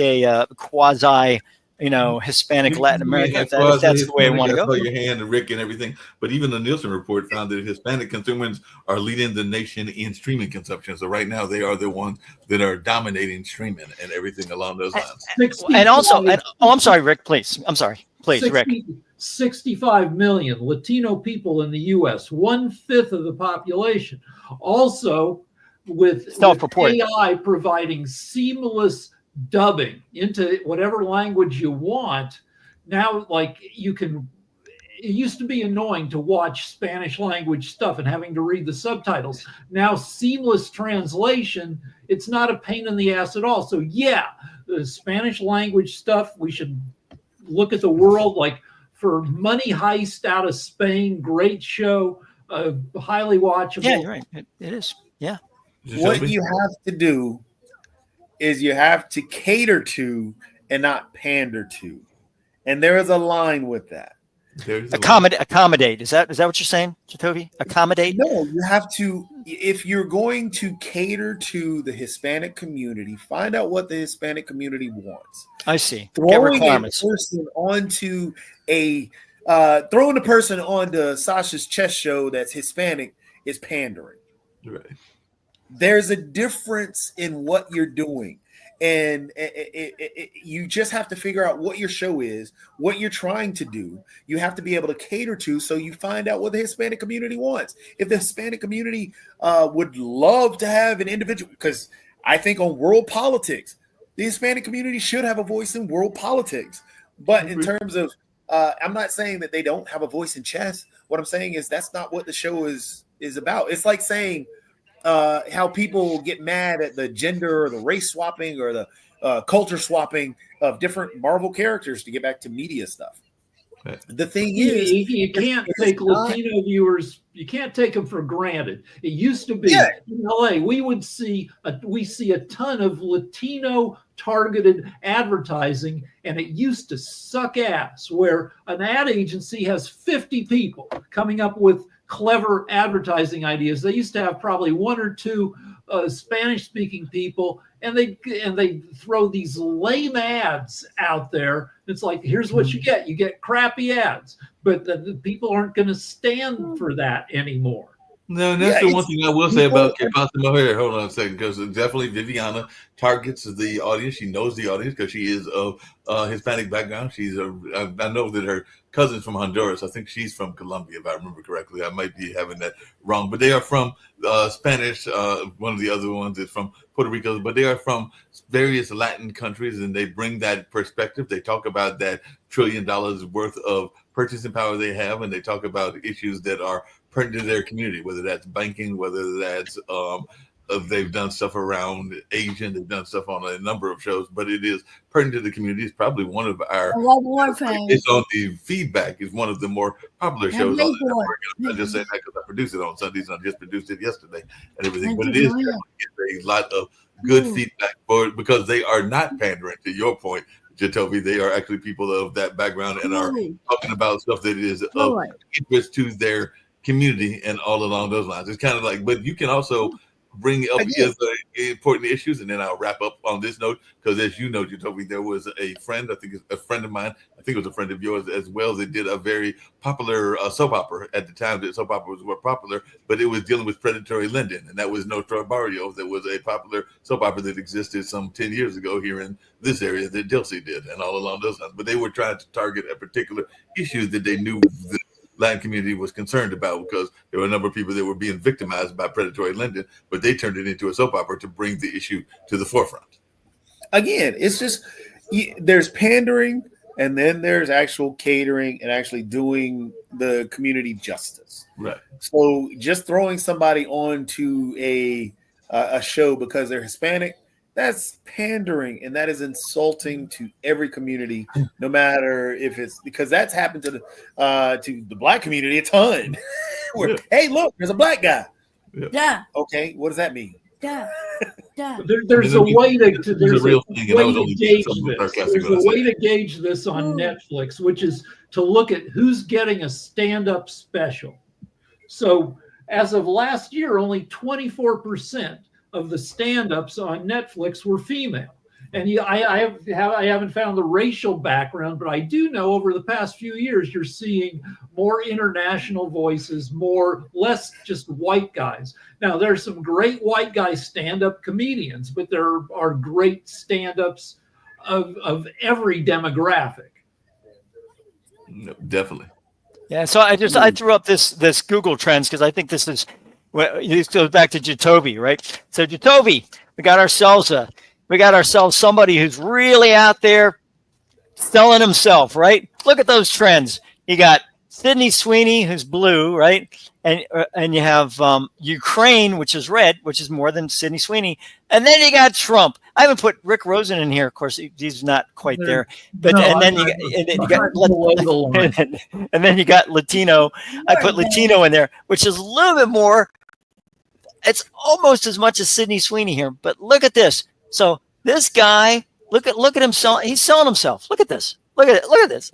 a quasi, Hispanic Latin American, if that's the way I want to go. Your hand and Rick and everything. But even the Nielsen report found that Hispanic consumers are leading the nation in streaming consumption. So right now they are the ones that are dominating streaming and everything along those lines. And also, I'm sorry, Rick, please. I'm sorry. Please, Rick. 65 million Latino people in the U.S., 1/5 of the population. Also, with AI providing seamless dubbing into whatever language you want. Now, like, it used to be annoying to watch Spanish language stuff and having to read the subtitles. Now, seamless translation, it's not a pain in the ass at all. So yeah, the Spanish language stuff, we should look at the world. Like, for Money Heist out of Spain, great show, highly watchable. Yeah, you're right. It is. Yeah. What you have to do is you have to cater to and not pander to. And there is a line with that. Accommodate. Is that what you're saying, Jacoby? Accommodate? No, you have to. If you're going to cater to the Hispanic community, find out what the Hispanic community wants. I see. Throwing a person throwing the person onto Sasha's chess show that's Hispanic is pandering. Right. There's a difference in what you're doing. And you just have to figure out what your show is, what you're trying to do. You have to be able to cater to, so you find out what the Hispanic community wants. If the Hispanic community would love to have an individual, because I think on world politics, the Hispanic community should have a voice in world politics. But in terms of, I'm not saying that they don't have a voice in chess. What I'm saying is that's not what the show is about. It's like saying, how people get mad at the gender or the race swapping or the culture swapping of different Marvel characters, to get back to media stuff. The thing is, you can't take Latino viewers. You can't take them for granted. It used to be in LA, we see a ton of Latino targeted advertising, and it used to suck ass. Where an ad agency has 50 people coming up with clever advertising ideas. They used to have probably one or two Spanish-speaking people, and they throw these lame ads out there. It's like, here's what you get. You get crappy ads, but the people aren't going to stand for that anymore. No, and that's the one thing I will say about Mohair. Hold on a second, because definitely Viviana targets the audience. She knows the audience because she is of Hispanic background. I know that her cousin's from Honduras. I think she's from Colombia, if I remember correctly. I might be having that wrong, but they are from Spanish. One of the other ones is from Puerto Rico, but they are from various Latin countries, and they bring that perspective. They talk about that $1 trillion worth of purchasing power they have, and they talk about issues that are pertinent to their community, whether that's banking, whether that's they've done stuff around Asian, they've done stuff on a number of shows, but it is pertinent to the community. It's probably one of our, it's on the feedback, is one of the more popular shows on the network. I'm just saying that because I produce it on Sundays, and I just produced it yesterday and everything, but it is a lot of good feedback for it, because they are not pandering, to your point, Jacoby. They are actually people of that background and are talking about stuff that is of interest to their community and all along those lines. It's kind of like, but you can also bring up important issues, and then I'll wrap up on this note, because as you know, Jacoby, there was a friend, I think it's a friend of mine, I think it was a friend of yours as well, that did a very popular soap opera at the time that soap operas were popular, but it was dealing with predatory lending, and that was Nuestro Barrio. That was a popular soap opera that existed some 10 years ago here in this area that Dilsey did, and all along those lines. But they were trying to target a particular issue that they knew the Latin community was concerned about, because there were a number of people that were being victimized by predatory lending, but they turned it into a soap opera to bring the issue to the forefront. Again, it's just, there's pandering, and then there's actual catering and actually doing the community justice. Right. So just throwing somebody onto a show because they're Hispanic, that's pandering, and that is insulting to every community, no matter if it's, because that's happened to the black community a ton. Where, hey, look, there's a black guy. Yeah. Okay, what does that mean? Yeah. Yeah. There's a way to gauge this. There's a way to gauge this on Netflix, which is to look at who's getting a stand-up special. So as of last year, only 24% of the stand-ups on Netflix were female. And I haven't found the racial background, but I do know over the past few years, you're seeing more international voices, less just white guys. Now, there's some great white guy stand-up comedians, but there are great stand-ups of every demographic. No, definitely. Yeah, so I threw up this Google Trends, because I think this is, well, this goes back to Jacoby, right? So Jacoby, we got ourselves somebody who's really out there selling himself, right? Look at those trends. You got Sydney Sweeney, who's blue, right? And you have Ukraine, which is red, which is more than Sydney Sweeney. And then you got Trump. I haven't put Rick Rosen in here. Of course, he's not quite there. But and then you got Latino. I put Latino in there, which is a little bit more. It's almost as much as Sydney Sweeney here. But look at this. So this guy, look at him selling. He's selling himself. Look at this. Look at this.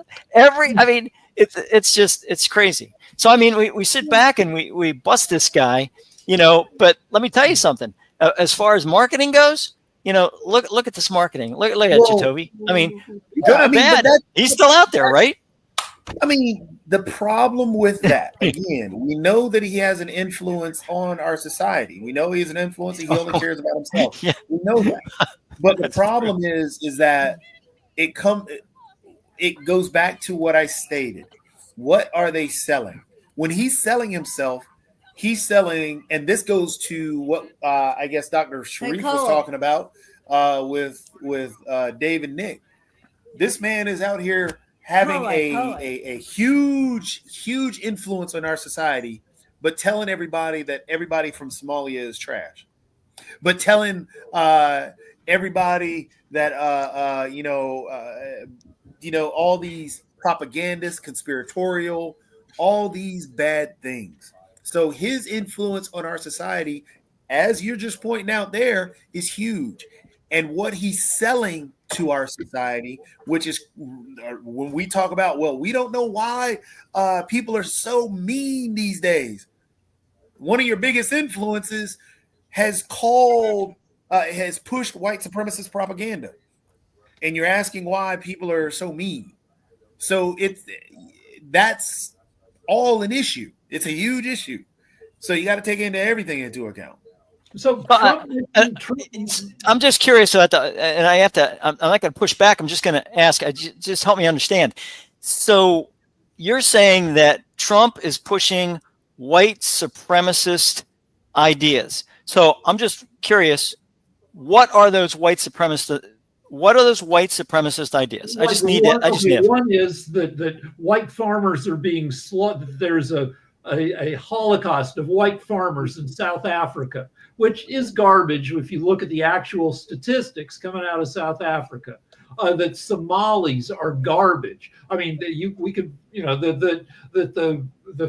it's crazy. So I mean, we sit back and we bust this guy, But let me tell you something. As far as marketing goes, look at this marketing. Look at you, Toby. I mean, good or bad, he's still out there, right? I mean, the problem with that, again, we know that he has an influence on our society. We know he's an influence. He only cares about himself. Yeah. We know that. But the problem is that it goes back to what I stated. What are they selling? When he's selling himself, he's selling, and this goes to what I guess Dr. Sharif was talking about with Dave and Nick. This man is out here having a huge influence on our society, but telling everybody that everybody from Somalia is trash, but telling everybody that all these propagandists, conspiratorial, all these bad things. So his influence on our society, as you're just pointing out there, is huge. And what he's selling to our society, which is when we talk about, well, we don't know why people are so mean these days. One of your biggest influences has pushed white supremacist propaganda. And you're asking why people are so mean. So that's all an issue. It's a huge issue. So you got to take everything into account. So I'm just curious about and I have to. I'm not going to push back. I'm just going to ask. Just help me understand. So you're saying that Trump is pushing white supremacist ideas. So I'm just curious. What are those white supremacist ideas? I just need it. One is that white farmers are being slaughtered. There's a holocaust of white farmers in South Africa, which is garbage if you look at the actual statistics coming out of South Africa. That Somalis are garbage. I mean, the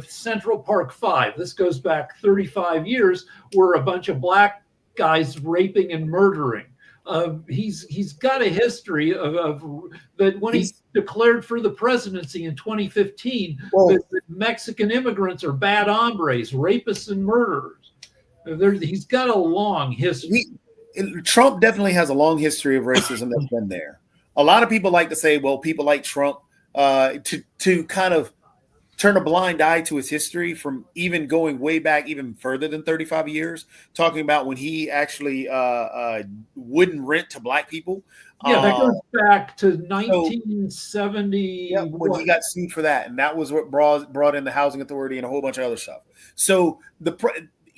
Central Park Five. This goes back 35 years, were a bunch of black guys raping and murdering. He's got a history of that when he declared for the presidency in 2015, that Mexican immigrants are bad hombres, rapists, and murderers. He's got a long history. Trump definitely has a long history of racism that's been there. A lot of people like to say, well, people like Trump to kind of turn a blind eye to his history from even going way back, even further than 35 years, talking about when he actually wouldn't rent to black people. Yeah, that goes back to 1970. When he got sued for that. And that was what brought in the housing authority and a whole bunch of other stuff. So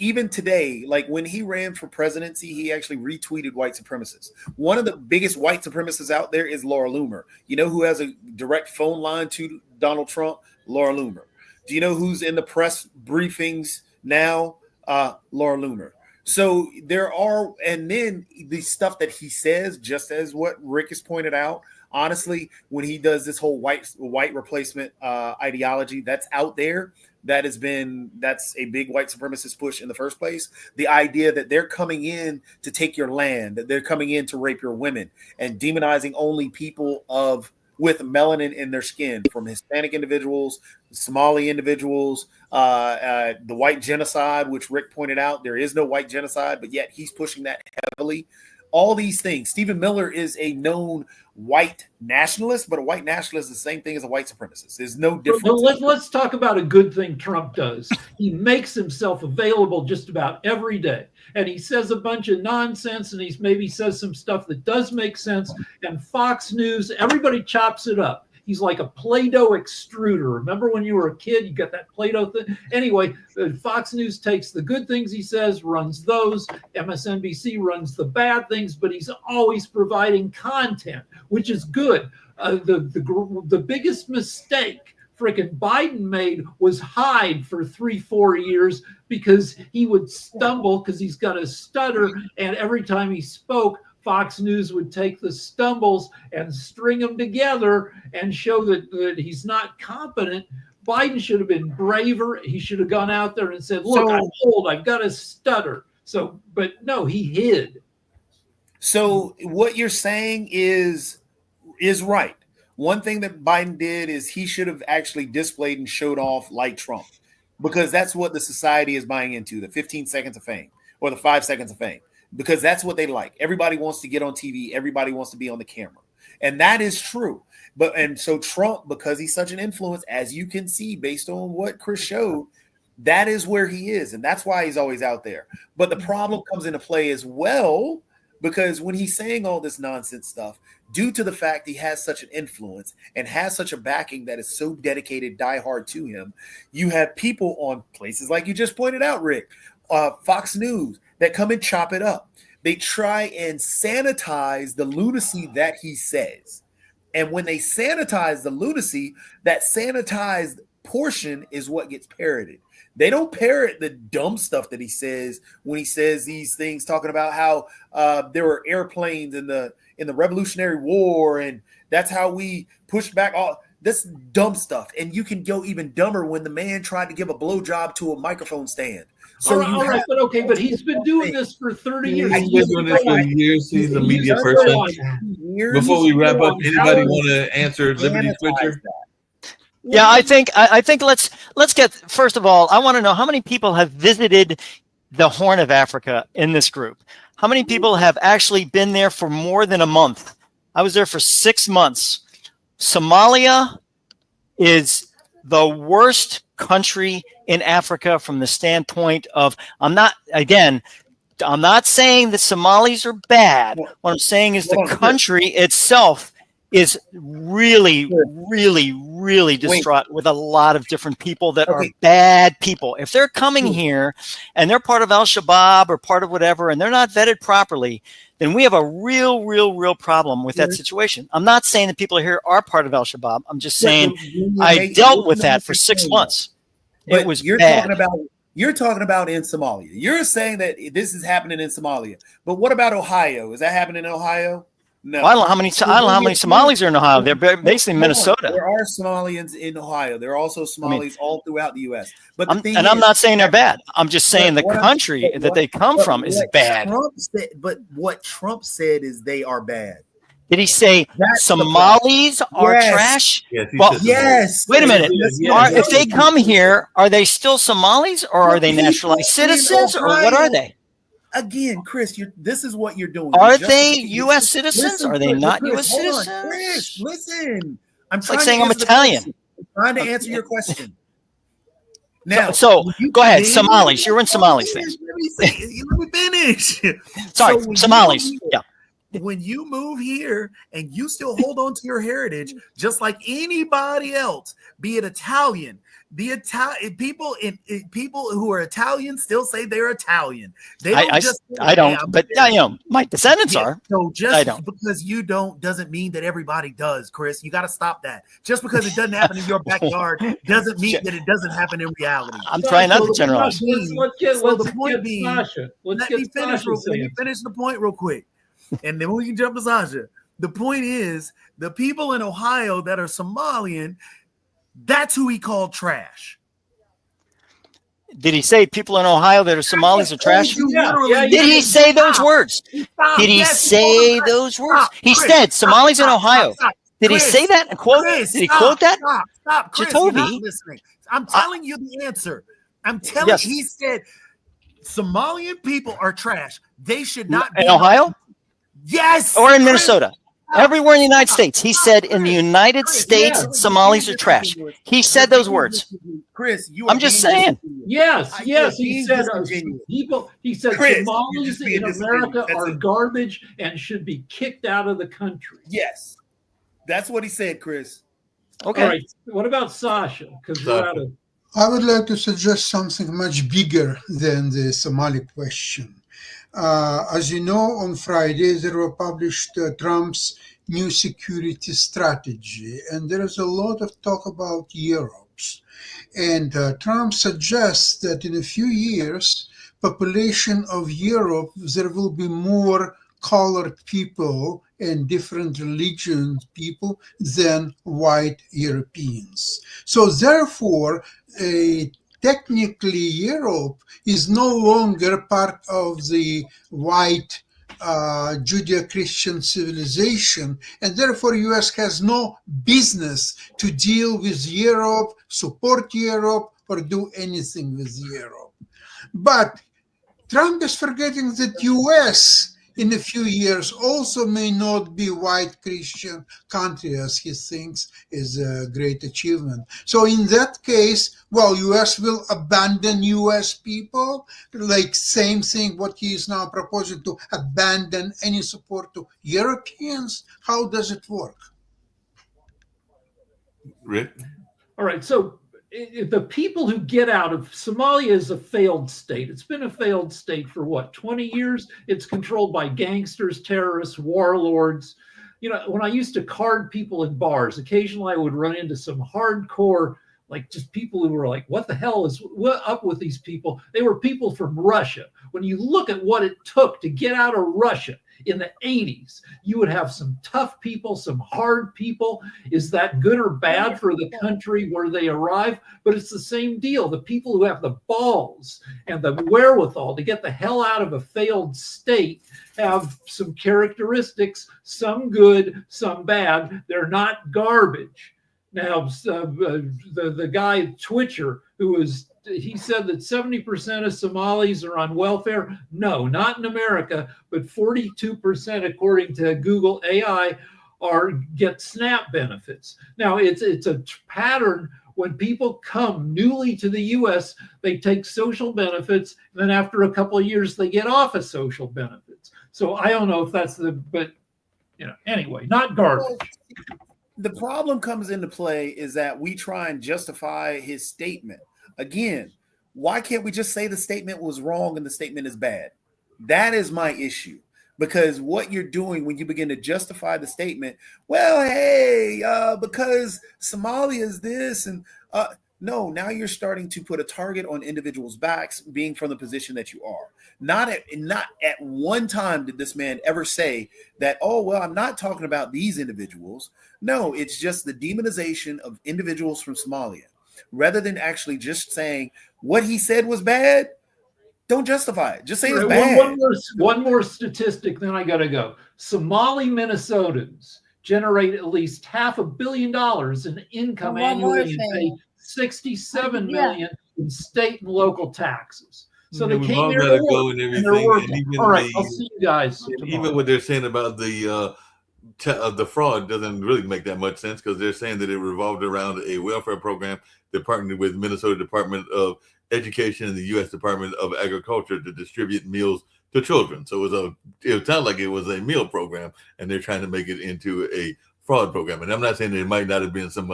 even today, like when he ran for presidency, he actually retweeted white supremacists. One of the biggest white supremacists out there is Laura Loomer. You know who has a direct phone line to Donald Trump? Laura Loomer. Do you know who's in the press briefings now? Laura Loomer. So there are, and then the stuff that he says, just as what Rick has pointed out, honestly, when he does this whole white replacement ideology that's out there, that's a big white supremacist push in the first place. The idea that they're coming in to take your land, that they're coming in to rape your women, and demonizing only people with melanin in their skin, from Hispanic individuals, Somali individuals, the white genocide, which Rick pointed out, there is no white genocide, but yet he's pushing that heavily. All these things. Stephen Miller is a known white nationalist, but a white nationalist is the same thing as a white supremacist. There's no difference. Let's talk about a good thing Trump does. He makes himself available just about every day. And he says a bunch of nonsense, and he maybe says some stuff that does make sense. And Fox News, everybody chops it up. He's like a Play-Doh extruder. Remember when you were a kid, you got that Play-Doh thing? Anyway, Fox News takes the good things he says, runs those. MSNBC runs the bad things, but he's always providing content, which is good. The biggest mistake frickin' Biden made was hide for 3-4 years, because he would stumble because he's got a stutter, and every time he spoke, Fox News would take the stumbles and string them together and show that he's not competent. Biden should have been braver. He should have gone out there and said, look, I'm old, I've got a stutter. But no, he hid. So what you're saying is right. one thing that Biden did is he should have actually displayed and showed off like Trump, because that's what the society is buying into, the 15 seconds of fame or the 5 seconds of fame, because that's what they like. Everybody wants to get on TV. Everybody wants to be on the camera. And that is true. And so Trump, because he's such an influence, as you can see, based on what Chris showed, that is where he is. And that's why he's always out there. But the problem comes into play as well, because when he's saying all this nonsense stuff, due to the fact he has such an influence and has such a backing that is so dedicated, diehard to him, you have people on places like you just pointed out, Rick, Fox News, that come and chop it up. They try and sanitize the lunacy that he says. And when they sanitize the lunacy, that sanitized portion is what gets parroted. They don't parrot the dumb stuff that he says when he says these things, talking about how there were airplanes in the Revolutionary War, and that's how we pushed back all this dumb stuff. And you can go even dumber when the man tried to give a blowjob to a microphone stand. So all right, but he's been doing this for 30 years. He's been doing this for years. He's a media person. Before we wrap up, anybody want to answer Liberty Twitter? Yeah, I think let's get, first of all, I want to know how many people have visited the Horn of Africa in this group. How many people have actually been there for more than a month? I was there for 6 months. Somalia is the worst country in Africa from the standpoint of, I'm not saying the Somalis are bad. What I'm saying is the country itself is really, really, really distraught with a lot of different people that are bad people. If they're coming here and they're part of Al-Shabaab or part of whatever, and they're not vetted properly, then we have a real problem with that situation. I'm not saying that people here are part of Al-Shabaab. I'm just saying I dealt with that for 6 months. It was bad. You're talking about in Somalia. You're saying that this is happening in Somalia. But what about Ohio? Is that happening in Ohio? No. Well, I don't know how many Somalis are in Ohio. They're basically in Minnesota. There are Somalians in Ohio. There are also Somalis all throughout the U.S. But I'm not saying they're bad. I'm just saying the country that they come from is bad. But what Trump said is they are bad. Did he say Somalis are trash? Yes. Yes. Wait a minute. If they come here, are they still Somalis, or are they naturalized citizens, or what are they? Again, Chris, this is what you're doing. Are they U.S. citizens? Are they not U.S. citizens? Chris, listen. It's like saying I'm Italian. I'm trying to answer your question. Now, so go ahead, Somalis. You're in Somalis things. Let me finish. Sorry, Somalis. Yeah. When you move here and you still hold on to your heritage, just like anybody else, be it Italian, people who are Italian still say they're Italian. They don't I don't, but my descendants are. So just because you don't doesn't mean that everybody does, Chris. You got to stop that. Just because it doesn't happen in your backyard doesn't mean that it doesn't happen in reality. I'm trying not to generalize. Let me finish the point real quick, and then we can jump to Sasha. The point is, the people in Ohio that are Somalian, that's who he called trash. Did he say people in Ohio that are Somalis are trash? Did he say those words? Did he say those words? He said Somalis in Ohio. Did he say that? Did he quote that? Stop. Chris, you're not listening. I'm telling you the answer. He said Somalian people are trash. They should not be in Ohio. Yes. Or in Minnesota. Everywhere in the United States. He said in the United States, Somalis are trash. He said those words. Chris, I'm just saying. Yes. He said people. He said Somalis in America are garbage and should be kicked out of the country. Yes, that's what he said, Chris. Okay. All right. What about Sasha? Because we're out of. I would like to suggest something much bigger than the Somali question. As you know, on Friday, there were published Trump's new security strategy, and there is a lot of talk about Europe's. And Trump suggests that in a few years, population of Europe, there will be more colored people and different religions people than white Europeans. So therefore, technically Europe is no longer part of the white Judeo-Christian civilization, and therefore U.S. has no business to deal with Europe, support Europe, or do anything with Europe. But Trump is forgetting that U.S. in a few years also may not be white Christian country as he thinks is a great achievement. So in that case, well, U.S. will abandon U.S. people, like same thing what he is now proposing to abandon any support to Europeans. How does it work? Rick? All right. So the people who get out of Somalia is a failed state. It's been a failed state for what, 20 years? It's controlled by gangsters, terrorists, warlords. You know, when I used to card people in bars, occasionally I would run into some hardcore, like just people who were like, what the hell is up with these people? They were people from Russia. When you look at what it took to get out of Russia in the 80s, you would have some tough people, some hard people. Is that good or bad for the country where they arrive? But it's the same deal. The people who have the balls and the wherewithal to get the hell out of a failed state have some characteristics, some good, some bad. They're not garbage. Now, the guy Twitcher, he said that 70% of Somalis are on welfare. No, not in America, but 42%, according to Google AI, get SNAP benefits. Now, it's a pattern. When people come newly to the U.S., they take social benefits, and then after a couple of years, they get off of social benefits. So I don't know if that's but anyway, not garbage. The problem comes into play is that we try and justify his statement. Again, why can't we just say the statement was wrong and the statement is bad? That is my issue. Because what you're doing when you begin to justify the statement, well, hey, because Somalia is this, and no, now you're starting to put a target on individuals' backs, being from the position that you are. Not at one time did this man ever say that, oh, well, I'm not talking about these individuals. No, it's just the demonization of individuals from Somalia. Rather than actually just saying what he said was bad, don't justify it. Just say it's bad. One more statistic, then I got to go. Somali Minnesotans generate at least $500 million in income annually and pay $67 million in state and local taxes. So they came here to go work, and everything. And all right, I'll see you guys tomorrow. Even what they're saying about the fraud doesn't really make that much sense, because they're saying that it revolved around a welfare program that partnered with Minnesota Department of Education and the U.S. Department of Agriculture to distribute meals to children. So it sounded like it was a meal program, and they're trying to make it into a fraud program. And I'm not saying there might not have been some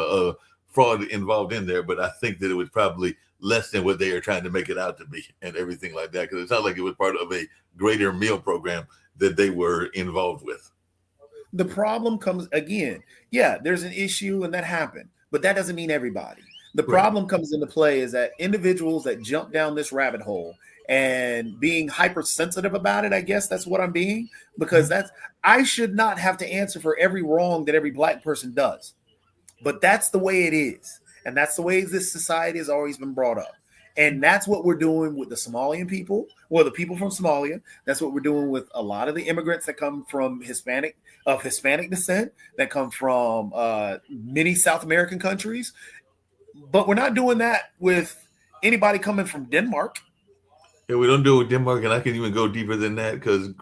fraud involved in there, but I think that it was probably less than what they are trying to make it out to be and everything like that, because it sounds like it was part of a greater meal program that they were involved with. The problem comes again. Yeah, there's an issue and that happened, but that doesn't mean everybody. The problem comes into play is that individuals that jump down this rabbit hole and being hypersensitive about it, I guess that's what I'm being, because I should not have to answer for every wrong that every Black person does. But that's the way it is. And that's the way this society has always been brought up. And that's what we're doing with the Somalian people, or the people from Somalia. That's what we're doing with a lot of the immigrants that come from Hispanic descent, that come from many South American countries. But we're not doing that with anybody coming from Denmark. Yeah, we don't do it with Denmark, and I can even go deeper than that, because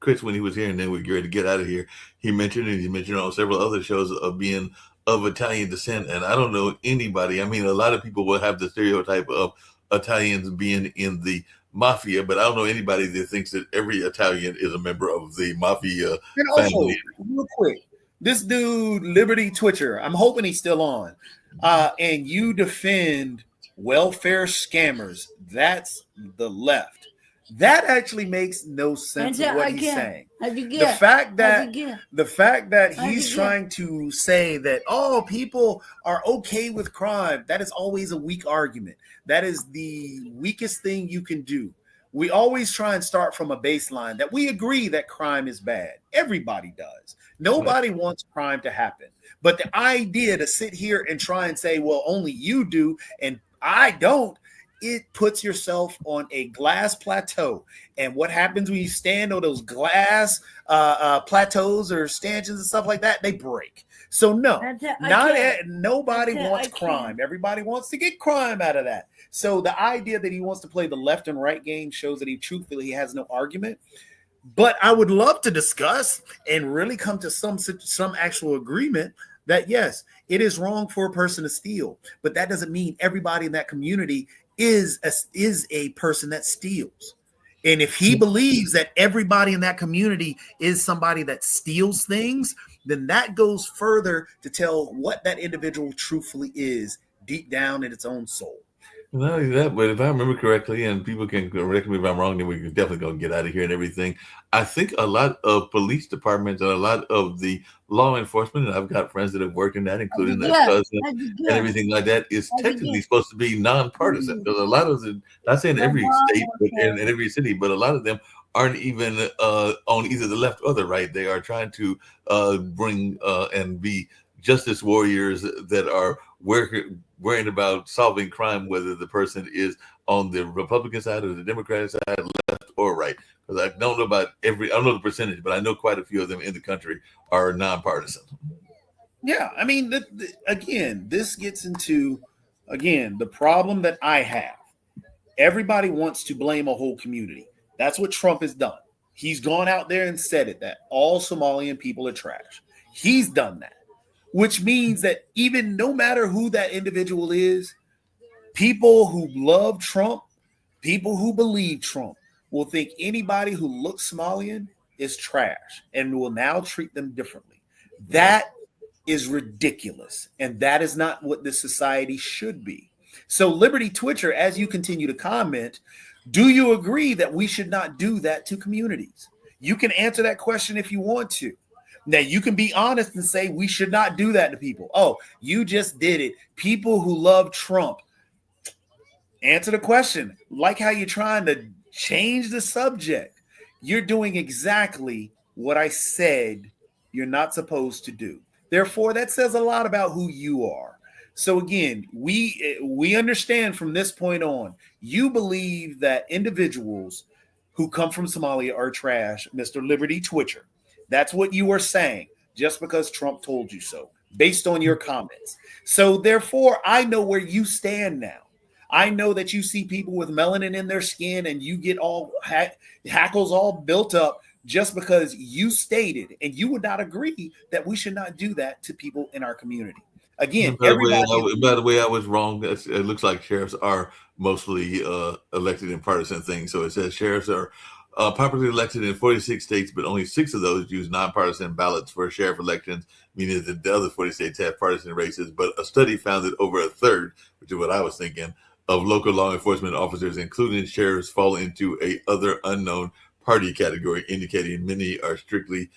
Chris, when he was here and then we were ready to get out of here, he mentioned on several other shows of being of Italian descent, and I don't know anybody. I mean, a lot of people will have the stereotype of Italians being in the mafia, but I don't know anybody that thinks that every Italian is a member of the mafia family. Real quick, this dude, Liberty Twitcher, I'm hoping he's still on, and you defend welfare scammers. That's the left. That actually makes no sense of what he's saying. The fact that he's trying to say that, oh, people are okay with crime, that is always a weak argument. That is the weakest thing you can do. We always try and start from a baseline that we agree that crime is bad. Everybody does. Nobody wants crime to happen. But the idea to sit here and try and say, well, only you do and I don't, it puts yourself on a glass plateau. And what happens when you stand on those glass plateaus or stanchions and stuff like that? They break. So no, nobody wants crime. Everybody wants to get crime out of that. So the idea that he wants to play the left and right game shows that he has no argument. But I would love to discuss and really come to some actual agreement that yes, it is wrong for a person to steal, but that doesn't mean everybody in that community is a person that steals. And if he believes that everybody in that community is somebody that steals things, then that goes further to tell what that individual truthfully is deep down in its own soul. Not only that, but if I remember correctly, and people can correct me if I'm wrong, then we can definitely go get out of here and everything. I think a lot of police departments and a lot of the law enforcement, and I've got friends that have worked in that, including that cousin and everything like that, is technically supposed to be nonpartisan. Because a lot of the, not saying every state but in every city, but a lot of them aren't even on either the left or the right. They are trying to bring and be justice warriors that are worrying about solving crime, whether the person is on the Republican side or the Democratic side, left or right. Because I don't know about I don't know the percentage, but I know quite a few of them in the country are nonpartisan. Yeah, I mean, again, this gets into, the problem that I have. Everybody wants to blame a whole community. That's what Trump has done. He's gone out there and said it, that all Somalian people are trash. He's done that, which means that even no matter who that individual is, people who love Trump, people who believe Trump, will think anybody who looks Somalian is trash and will now treat them differently. That is ridiculous. And that is not what this society should be. So Liberty Twitcher, as you continue to comment, do you agree that we should not do that to communities? You can answer that question if you want to. Now, you can be honest and say we should not do that to people. Oh, you just did it. People who love Trump. Answer the question. Like how you're trying to change the subject. You're doing exactly what I said you're not supposed to do. Therefore, that says a lot about who you are. So again, we understand from this point on, you believe that individuals who come from Somalia are trash, Mr. Liberty Twitcher. That's what you are saying, just because Trump told you so, based on your comments. So therefore, I know where you stand now. I know that you see people with melanin in their skin and you get all hackles all built up just because you stated, and you would not agree that we should not do that to people in our community. Again, by the way, I was wrong. It looks like sheriffs are mostly elected in partisan things. So it says sheriffs are popularly elected in 46 states, but only 6 of those use nonpartisan ballots for sheriff elections, meaning that the other 40 states have partisan races. But a study found that over a third, which is what I was thinking, of local law enforcement officers, including sheriffs, fall into a other unknown party category, indicating many aren't strictly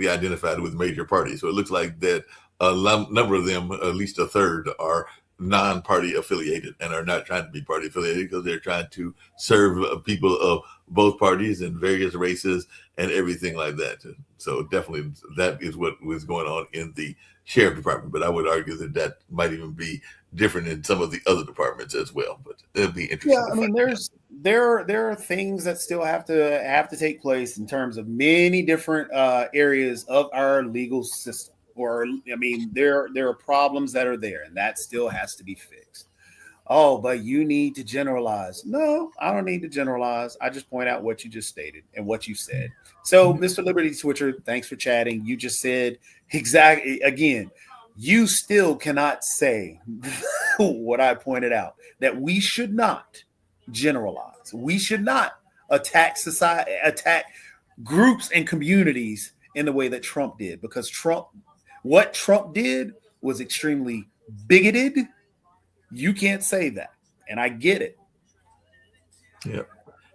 identified with major parties. So it looks like that a number of them, at least a third, are non-party affiliated and are not trying to be party affiliated because they're trying to serve people of both parties and various races and everything like that. So definitely that is what was going on in the sheriff department. But I would argue that that might even be different in some of the other departments as well. But it'll be interesting. Yeah, I mean, there are things that still have to take place in terms of many different areas of our legal system. Or, I mean, there are problems that are there, and that still has to be fixed. Oh, but you need to generalize. No, I don't need to generalize. I just point out what you just stated and what you said. So, Mr. Liberty Twitcher, thanks for chatting. You just said exactly, again, you still cannot say what I pointed out, that we should not generalize. We should not attack society, attack groups and communities in the way that Trump did, because what Trump did was extremely bigoted. You can't say that. And I get it. Yeah.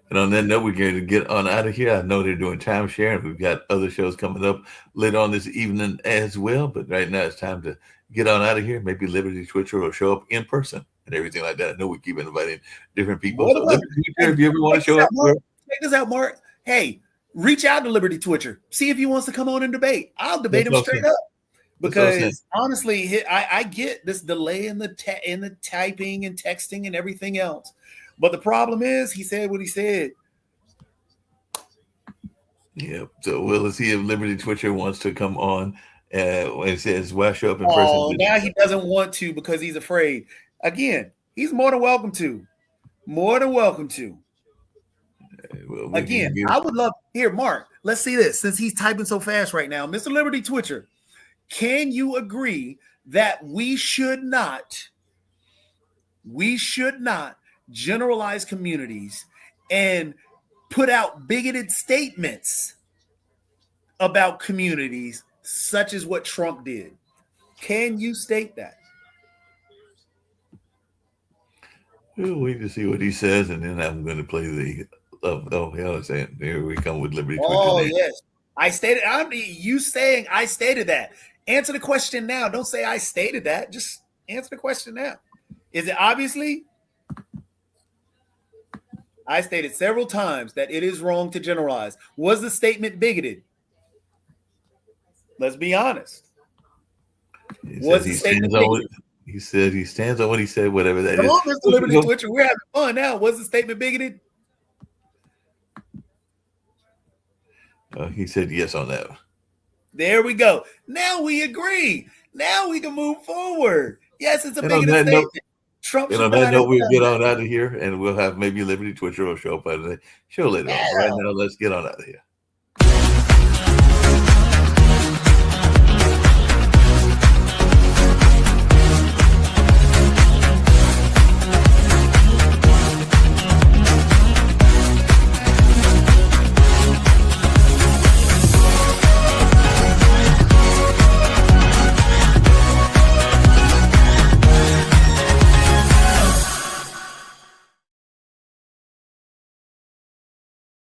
And on that note, we're going to get on out of here. I know they're doing time sharing. We've got other shows coming up later on this evening as well. But right now it's time to get on out of here. Maybe Liberty Twitcher will show up in person and everything like that. I know we keep inviting different people. So Liberty Twitcher, if you ever want to show up. Check this out, Mark. Hey, reach out to Liberty Twitcher. See if he wants to come on and debate. I'll debate him straight up. Because honestly, I get this delay in the typing and texting and everything else, but the problem is he said what he said. Yeah. So we'll see if Liberty Twitcher wants to come on. When it says, "Why show up in person?" Oh, now he doesn't want to because he's afraid. Again, he's more than welcome to. More than welcome to. Well, Again, I would love here, Mark. Let's see this. Since he's typing so fast right now, Mr. Liberty Twitcher, can you agree that we should not generalize communities and put out bigoted statements about communities such as what Trump did? Can you state that? We'll wait to see what he says, and then I'm going to play the hell, saying here we come with Liberty Twitcher. Oh yes, I stated. You saying I stated that? Answer the question now. Don't say I stated that. Just answer the question now. Is it obviously? I stated several times that it is wrong to generalize. Was the statement bigoted? Let's be honest. Was the statement bigoted? He said he stands on what he said, whatever that Come is. on, Mr. Liberty Twitcher, we're having fun now. Was the statement bigoted? He said yes on that. There we go. Now we agree. Now we can move forward. Yes, it's a bigoted statement. Trump and on that note, we'll get on out of here, and we'll have maybe Liberty Twitcher will show up out of the show later on. Right now, let's get on out of here.